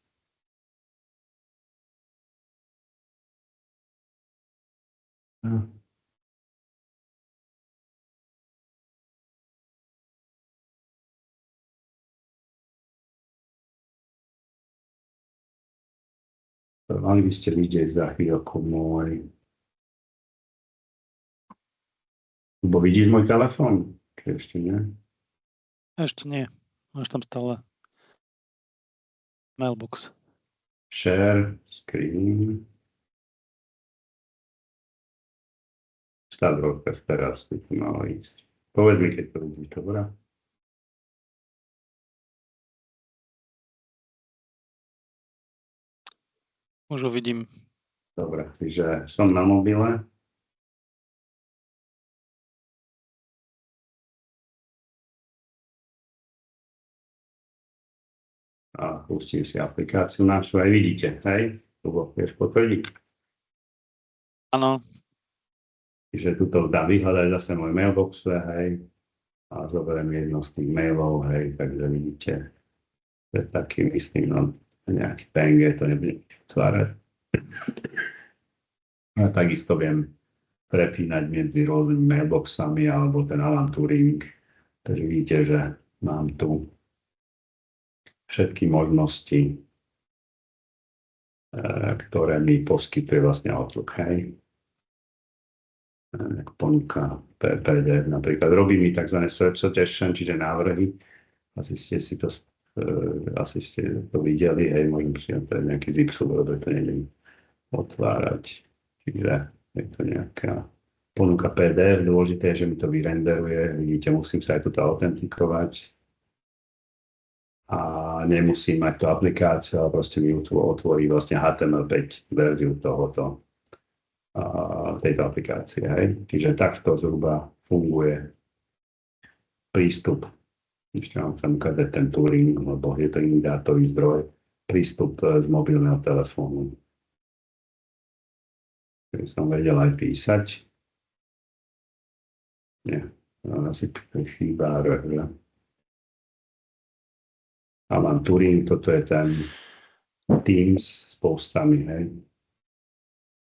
Mali by ste vidieť za chvíľku môj... Bo vidíš môj telefón? Ešte nie? Ešte nie. Máš tam stále mailbox. Share, screen. Start broadcast teraz by to malo ísť. Povedz mi, keď to vidíš, dobrá? Už ho vidím. Dobre, takže som na mobile. A pustím si aplikáciu našu, aj vidíte, hej? Lubo, vieš potvrdiť? Áno. Čiže tuto dá vyhľadať zase môj mailbox, hej? A zoberiem jedno z tých mailov, hej? Takže vidíte, že taký, myslím, no, nejaký PNG to nebudem vytvárať. A takisto viem prepínať medzi rôznymi mailboxami alebo ten Alan Turing. Takže vidíte, že mám tu všetky možnosti, ktoré mi poskytuje vlastne Outlook. Hej. Ponuka PDF napríklad. Robí mi tzv. Search suggestion, čiže návrhy. Asi ste to videli, hej, môžem si nejaký zip súbor, to neviem otvárať. Čiže je to nejaká ponuka PDF, dôležité je, že mi to vyrenderuje, vidíte, musím sa aj tuto autentikovať a nemusím mať tú aplikáciu, ale proste mi otvorí vlastne HTML5 verziu tejto aplikácie. Hej. Čiže takto zhruba funguje prístup. Ešte vám chcem ukázať ten Turing, lebo je to iný dátový zdroj, prístup z mobilného telefónu. Ktorý som vedel aj písať. Nie, asi chýba R. Alan Turing, toto je ten Teams s postami, hej.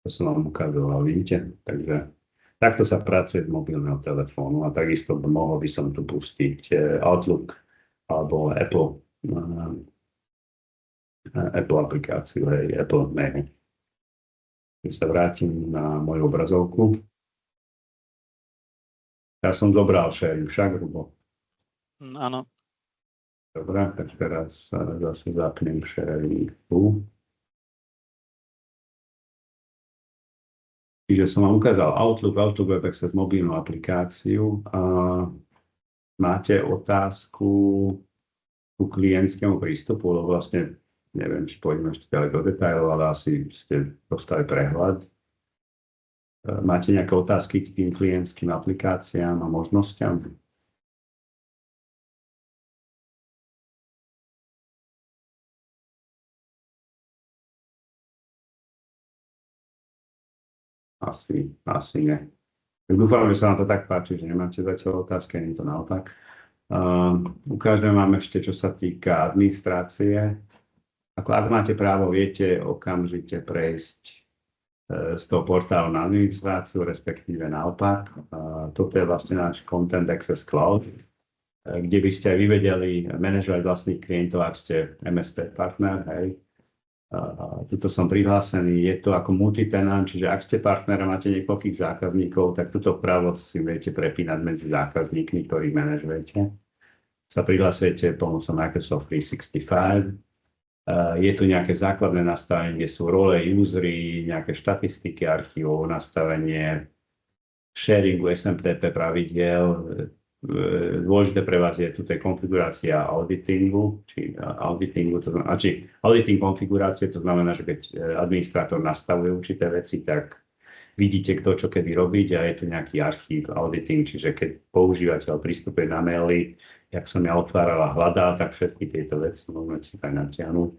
To som vám ukazoval, vidíte? Takže takto sa pracuje z mobilného telefónu a takisto mohol by som tu pustiť Outlook alebo Apple aplikáciu, hej, Apple Mail. Keď sa vrátim na moju obrazovku. Ja som zobral share však, lebo... Áno. Dobre, tak teraz zase zapnem sharing tu. Čiže som vám ukázal Outlook Web Access mobilnú aplikáciu. Máte otázku ku klientskému prístupu, lebo vlastne neviem, či pôjdeme ešte ďalej do detailov, ale asi ste dostali prehľad. Máte nejaké otázky k tým klientským aplikáciám a možnosťam? Asi nie. Dúfam, že sa vám to tak páči, že nemáte zatiaľ otázky, nie je to naopak. Ukážem vám ešte, čo sa týka administrácie. Ak máte právo, viete okamžite prejsť z toho portálu na administráciu, respektíve naopak. Toto je vlastne náš Content Access Cloud, kde by ste aj vy vedeli manažovať vlastných klientov, ak ste MSP partner, hej. Tuto som prihlásený, je to ako multitenant, čiže ak ste partner a máte niekoľkých zákazníkov, tak túto právo si viete prepínať medzi zákazníkmi, ktorých manažujete. Sa prihlasujete pomocou Microsoft 365. Je tu nejaké základné nastavenie, kde sú role, usery, nejaké štatistiky archívov, nastavenie sharingu SMTP pravidiel. Dôležité pre vás je tu konfigurácia auditingu, auditing konfigurácie, to znamená, že keď administrátor nastavuje určité veci, tak vidíte, kto čo kedy robiť a je tu nejaký archív auditing, čiže keď používateľ pristupuje na maily, jak som ja otváral a hľadal, tak všetky tieto veci môžeme si tak natiahnuť.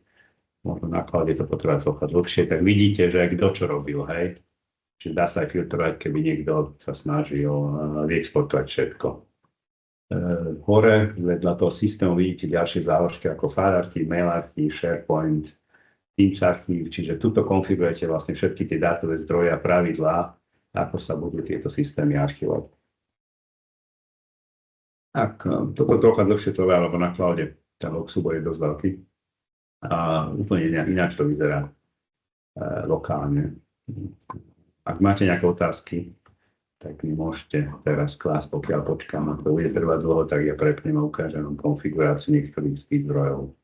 Možno na cloude to potrebuje trocha dlhšie, tak vidíte, že kto čo robil, hej. Čiže dá sa aj filtrovať, keby niekto sa snažil vyexportovať všetko. Hore vedľa toho systému vidíte ďalšie záložky ako file archív, mail archív, SharePoint, Teams archív, čiže tuto konfigurujete vlastne všetky tie dátové zdroje a pravidlá, ako sa budú tieto systémy archivovať. Toto trocha dlhšie trvá, lebo na cloude ten log-súbor je dosť veľký a úplne ináč to vyzerá lokálne. Ak máte nejaké otázky, tak mi môžete teraz klásť, pokiaľ počkám, ak to bude trvať dlho, tak ja prepnem a ukážem vám konfiguráciu niektorých z tých zdrojov.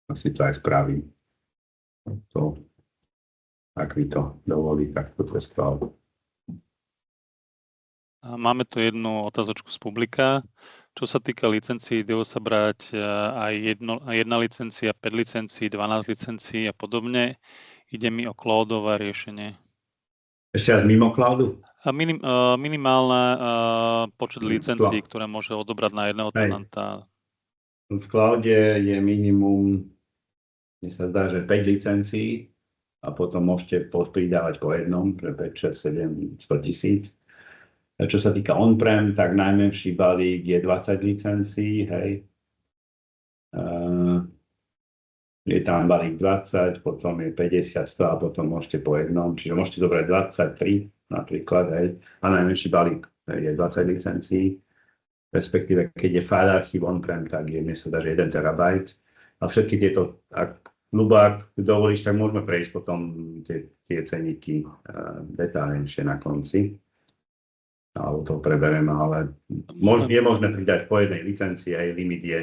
Asi to aj spravím. Ak mi to dovolí, tak to cez cloud. Máme tu jednu otázočku z publika. Čo sa týka licencií, dajú sa brať aj jedna licencia, 5 licencií, 12 licencií a podobne. Ide mi o cloudové riešenie. Ešte raz mimo cloudu? Minimálne počet licencií, ktoré môže odobrať na jedného tenanta. V cloude je minimum, mne sa zdá, že 5 licencií a potom môžete pridávať po jednom, pre 5, 6, 7, 100 tisíc. Čo sa týka on-prem, tak najmenší balík je 20 licencií, hej. Je tam balík 20, potom je 50, 100 a potom môžete po jednom, čiže môžete zobrať 23 napríklad, hej. A najmenší balík je 20 licencií, respektíve keď je file archív on-prem, tak je, mne sa dá, že 1 terabajt. A všetky tieto, ak dovolíš, tak môžeme prejsť potom tie ceníky detálnejšie na konci. Alebo to prebereme, ale je možné pridať po jednej licencii, aj limit je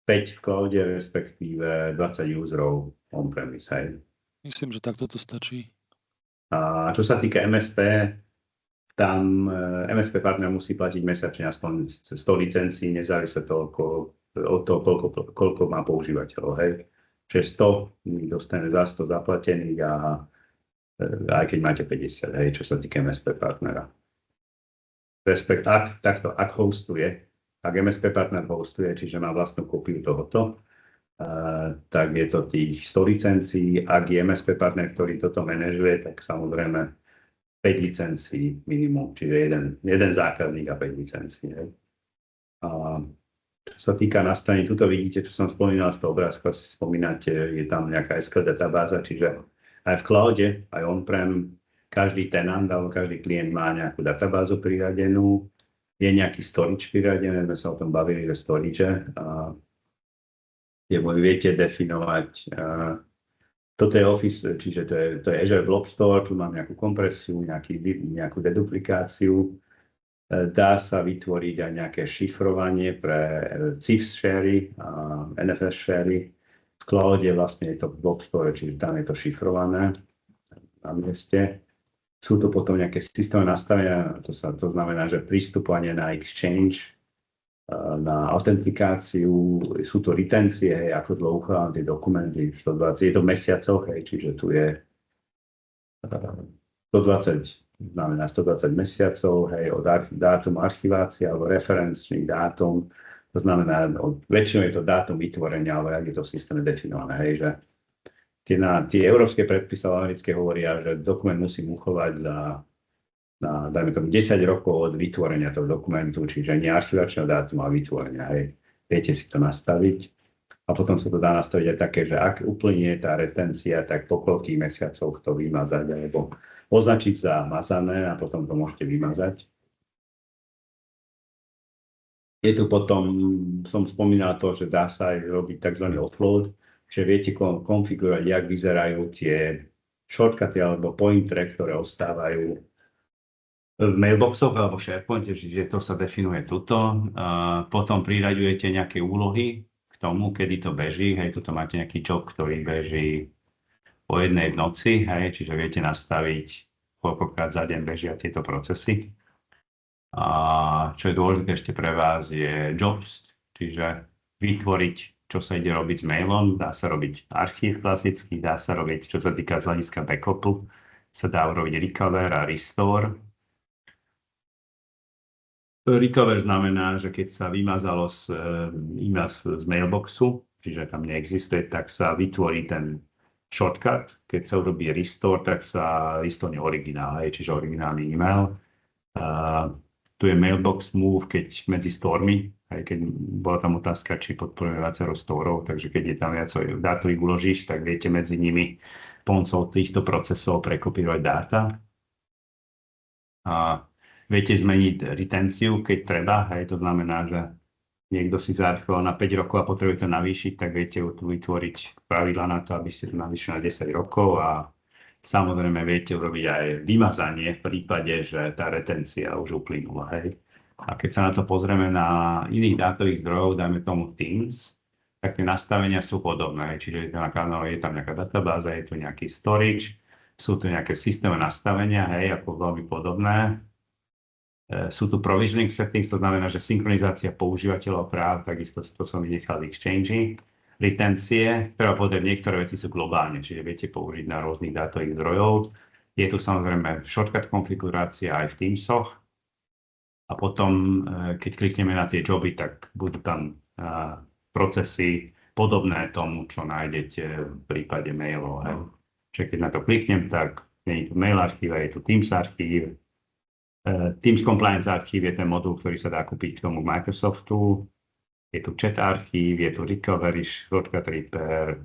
5 v cloude, respektíve 20 userov on-premise. Hej. Myslím, že takto to stačí. A čo sa týka MSP, tam MSP partner musí platiť mesačne aspoň 100 licencií, nezávisle od toho, koľko má používateľov. Hej. Čiže 100 dostane za 100 zaplatených a aj keď máte 50, hej, čo sa týka MSP partnera. Ak hostuje, ak MSP partner hostuje, čiže má vlastnú kópiu tohoto, tak je to tých 100 licencií. Ak je MSP partner, ktorý toto manažuje, tak samozrejme 5 licencií minimum, čiže jeden zákazník a 5 licencií. Čo čo sa týka nastavení, tuto vidíte, čo som spomínal z toho obrázku, si spomínate, je tam nejaká SQL databáza, čiže aj v cloude, aj on-prem, každý tenant alebo každý klient má nejakú databázu priradenú, je nejaký storage priradený, sme sa o tom bavili, že storage, kde viete definovať, toto je Office, čiže to je Azure Blob Store, tu mám nejakú kompresiu, nejakú deduplikáciu, dá sa vytvoriť aj nejaké šifrovanie pre CIFS shary, NFS shary. V cloude vlastne je to blob store, čiže tam je to šifrované na mieste. Sú to potom nejaké systémové nastavenia, to znamená, že pristupovanie na exchange, na autentikáciu, sú to retencie, ako dlho uchádzam tie dokumenty, 120, je to v mesiacoch, čiže tu je 120, znamená 120 mesiacov, od dátum archivácie alebo referenčný dátum, to znamená, väčšinou je to dátum vytvorenia, alebo jak je to v systéme definované, že tie európske predpisy americké hovoria, že dokument musím uchovať dajme tomu 10 rokov od vytvorenia toho dokumentu, čiže nie archivačného dátumu, a vytvorenia, viete si to nastaviť. A potom sa to dá nastaviť aj také, že ak uplynie tá retencia, tak po koľkých mesiacoch to vymazať, alebo označiť za mazané a potom to môžete vymazať. Je tu potom, som spomínal to, že dá sa aj robiť tzv. Offload, že viete konfigurovať, jak vyzerajú tie shortcuty alebo pointere, ktoré ostávajú v mailboxoch alebo v SharePointe, čiže to sa definuje tuto. Potom priraďujete nejaké úlohy k tomu, kedy to beží. Tuto máte nejaký job, ktorý beží o 1:00 v noci, čiže viete nastaviť, koľkokrát za deň bežia tieto procesy. A čo je dôležité ešte pre vás je jobs, čiže vytvoriť, čo sa ide robiť s mailom. Dá sa robiť archív klasický, dá sa robiť, čo sa týka z hľadiska backupu, sa dá urobiť recover a restore. Recover znamená, že keď sa vymazalo e-mail z mailboxu, čiže tam neexistuje, tak sa vytvorí ten shortcut. Keď sa urobí restore, tak sa restore originál, čiže originálny e-mail. Tu je mailbox move, keď medzi stormy, keď bola tam otázka, či podporujeme viacero storov, takže keď je tam viac dátových uložíš, tak viete medzi nimi pomocou týchto procesov prekopírovať dáta. Viete zmeniť retenciu, keď treba, to znamená, že niekto si zaarchivoval na 5 rokov a potrebuje to navýšiť, tak viete tu vytvoriť pravidla na to, aby ste to navýšili na 10 rokov a samozrejme viete urobiť aj vymazanie v prípade, že tá retencia už uplynula. A keď sa na to pozrieme na iných dátových zdrojov, dajme tomu Teams, tak tie nastavenia sú podobné, čiže na kanále je tam nejaká databáza, je tu nejaký storage, sú tu nejaké systémové nastavenia, ako veľmi podobné. Sú tu provisioning settings, to znamená, že synchronizácia používateľov práv, takisto to som vynechal v Exchange. Retencie, treba povedať, niektoré veci sú globálne, čiže viete použiť na rôznych dátových zdrojov. Je tu samozrejme shortcut konfigurácia aj v Teamsoch. A potom, keď klikneme na tie joby, tak budú tam procesy podobné tomu, čo nájdete v prípade mailov. Čiže keď na to kliknem, tak je tu mail archív, je tu Teams archív. Teams Compliance archív je ten modul, ktorý sa dá kúpiť k tomu Microsoftu. Je tu chat archív, je tu recovery, shortcut repair,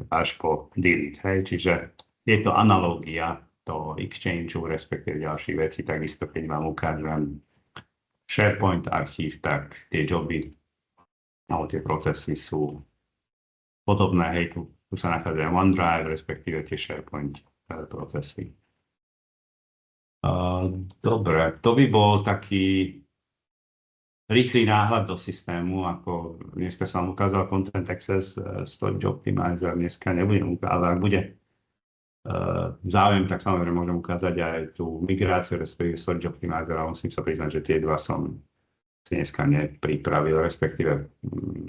až po delete. Čiže je to analógia toho Exchangeu, respektíve ďalších vecí. Takisto, keď vám ukážem SharePoint archív, tak tie joby alebo tie procesy sú podobné. Tu sa nachádza OneDrive, respektíve tie SharePoint procesy. Dobre, to by bol taký rýchly náhľad do systému, ako dneska som ukázal Content Access, Storage Optimizer, dneska nebudem ukázať, ale ak bude záujem, tak samozrejme môžem ukázať aj tú migráciu, respektíve Storage Optimizer, a musím sa priznať, že tie dva som si dneska nepripravil, respektíve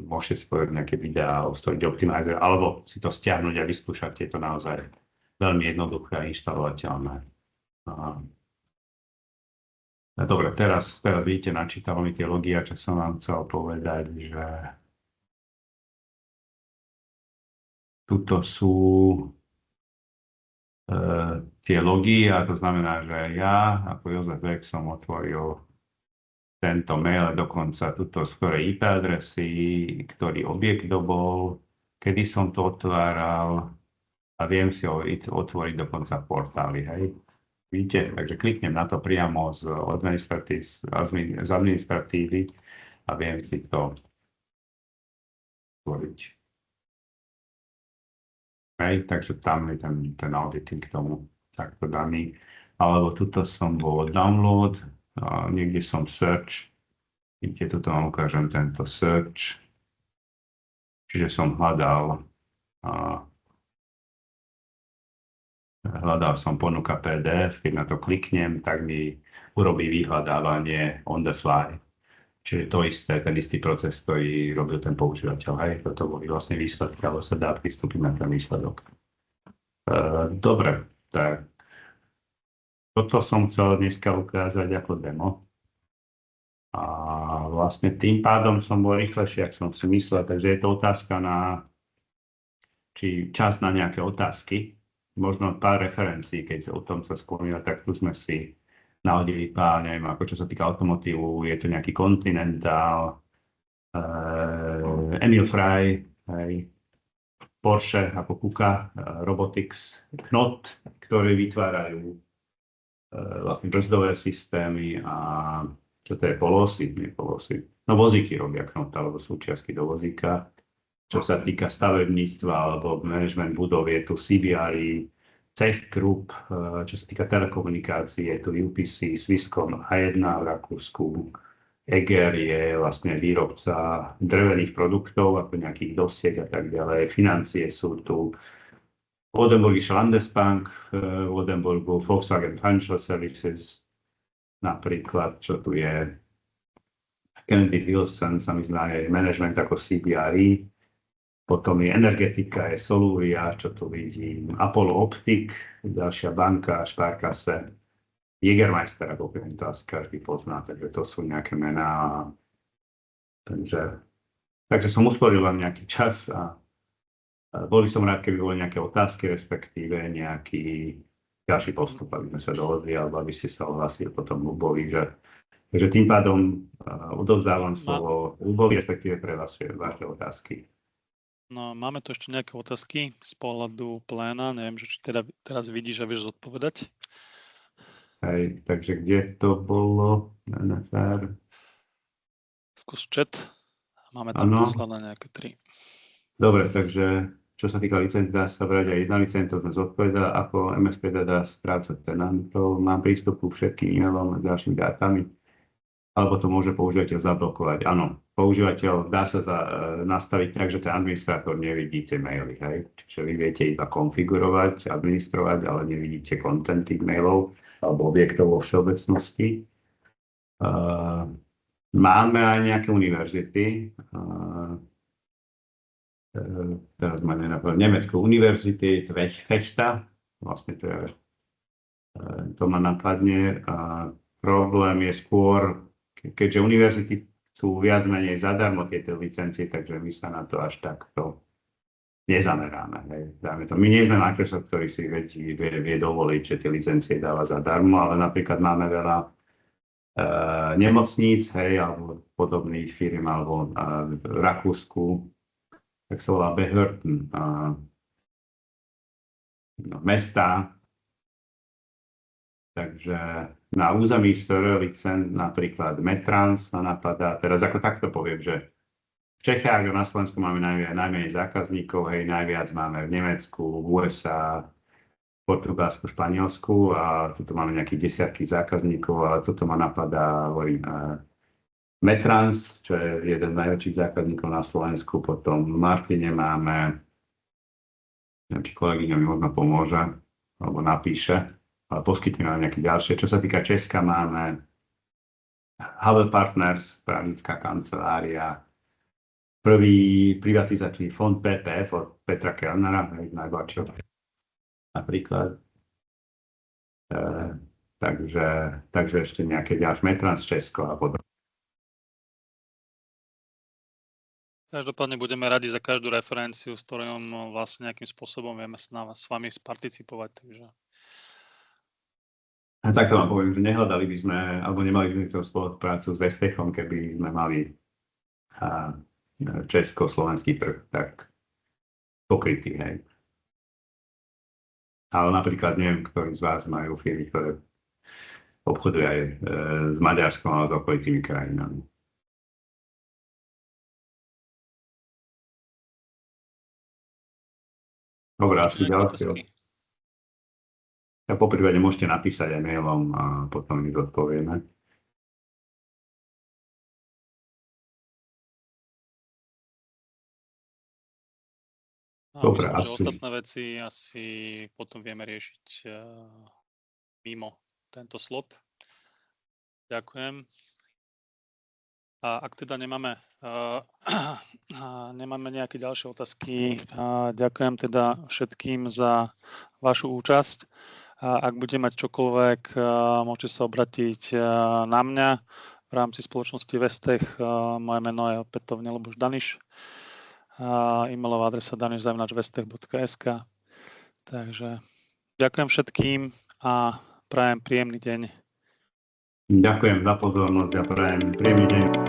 môžete si povedať nejaké videá o Storage Optimizer, alebo si to stiahnuť a vyskúšať, je to naozaj veľmi jednoduché a inštalovateľné. Dobre, teraz vidíte, načítalo mi tie logy, a čo som vám chcel povedať, že tuto sú tie logy, a to znamená, že ja ako Jozef Beck som otvoril tento mail, dokonca tuto skore IP adresy, ktorý objekt to bol, kedy som to otváral a viem si ho otvoriť dokonca v portáli, hej. Vidíte, takže kliknem na to priamo z administratívy a viem si to otvoriť. Hej, takže tam je ten auditing k tomu takto daný. Alebo tuto som bol download, a niekde som search. Vidíte, tuto vám ukážem tento search. Čiže som hľadal som ponuka PDF, keď na to kliknem, tak mi urobí vyhľadávanie on the fly. Čiže to isté, ten istý proces, ktorý robil ten používateľ. Hej, toto boli vlastne výsledky, ale sa dá pristúpiť na ten výsledok. Dobre, tak toto som chcel dneska ukázať ako demo. A vlastne tým pádom som bol rýchlejší, ako som si myslel. Takže je to otázka či čas na nejaké otázky. Možno pár referencií, keď o tom sa spomína, tak tu sme si nahodili pár, neviem, ako čo sa týka automotívu, je to nejaký Continental, Emil Frey, Porsche ako KUKA, Robotics, Knot, ktorí vytvárajú vlastne brzdové systémy a čo to je, polosy. No vozíky robia Knot, alebo súčiastky do vozíka. Čo sa týka stavebníctva alebo management budov, je tu CBRE, Cech Group, čo sa týka telekomunikácií, je tu UPC, Swisscom A1 v Rakúsku, Eger je vlastne výrobca drevených produktov, ako nejakých dosiek a tak ďalej, financie sú tu, Oldenburgische Landesbank, v Oldenburgu Volkswagen Financial Services, napríklad, čo tu je Kennedy Wilson, sa mi zdá, je management ako CBRE, potom je energetika, je Soluria, čo tu vidím, Apollo Optik, ďalšia banka, Sparkasse, Jägermeister, ako to asi každý pozná, takže to sú nejaké mená. Takže som usporil vám nejaký čas a boli som rád, keby boli nejaké otázky, respektíve nejaký ďalší postup, aby sme sa dohodli, alebo aby ste sa ohlásili potom Ľubovi, takže tým pádom odovzdávam slovo Ľubovi, respektíve pre vaše otázky. No, máme tu ešte nejaké otázky z pohľadu pléna. Neviem, či teraz vidíš a vieš zodpovedať. Hej, takže kde to bolo? NFR. Skús chat. Máme tam posladané nejaké 3. Dobre, takže čo sa týka licencií, dá sa brať aj jedna licencia, to sme zodpovedali, ako MSP dá správcať tenantov, mám prístup ku všetkým e-mailom a ďalšími dátami, alebo to môže používateľ zablokovať. Áno, používateľ dá sa nastaviť tak, že ten administrátor nevidí tie maily. Hej? Čiže vy viete iba konfigurovať, administrovať, ale nevidíte content tých mailov alebo objektov vo všeobecnosti. Máme aj nejaké univerzity. Teraz ma nenapadlo. Nemeckú univerzity, Fechta, vlastne to ma napadne. Problém je skôr, keďže univerzity sú viac menej zadarmo tieto licencie, takže my sa na to až takto nezameráme. Hej. My nie sme Microsoft, ktorý si vie dovoliť, že tie licencie dáva zadarmo, ale napríklad máme veľa nemocníc, hej, alebo podobných firm, alebo v Rakúsku, tak sa volá Behörden, mesta. Takže na území SR licent napríklad Metrans ma napadá, teraz ako takto poviem, že v Čechách a na Slovensku máme najmenej zákazníkov, hej, najviac máme v Nemecku, v USA, Portugalsku, Španielsku a tuto máme nejakých desiatky zákazníkov, ale toto ma napadá, hovorím, Metrans, čo je jeden z najväčších zákazníkov na Slovensku, potom v Martine máme, neviem, či kolegyňa mi možno pomôže, alebo napíše, ale poskytneme vám nejaké ďalšie. Čo sa týka Česka, máme Havel Partners, právnická kancelária, prvý privatizačný fond PPF od Petra Kellnera, najbohatšieho napríklad. Takže ešte nejaké ďalšie, Metrans Česko a podobne. Každopádne budeme radi za každú referenciu, s ktorou vlastne nejakým spôsobom vieme s vami sparticipovať. Takže A takto vám poviem, že nehľadali by sme, alebo nemali by sme tú spoluprácu s Vestechom, keby sme mali česko-slovenský trh tak pokrytý, hej. Ale napríklad neviem, ktorí z vás majú firmy, ktoré obchodujú aj s Maďarskom a s okolitými krajinami. Dobre, asi ďalšie. A po prípade môžete napísať aj mailom a potom ich odpovieme. Dobre, myslím, že ostatné veci asi potom vieme riešiť mimo tento slot. Ďakujem. A ak teda nemáme nejaké ďalšie otázky, ďakujem teda všetkým za vašu účasť. Ak budete mať čokoľvek, môžete sa obratiť na mňa v rámci spoločnosti Vestech. Moje meno je opätovne Luboš Daniš. E-mailová adresa daniš@vestech.sk. Takže ďakujem všetkým a prajem príjemný deň. Ďakujem za pozornosť a prajem príjemný deň.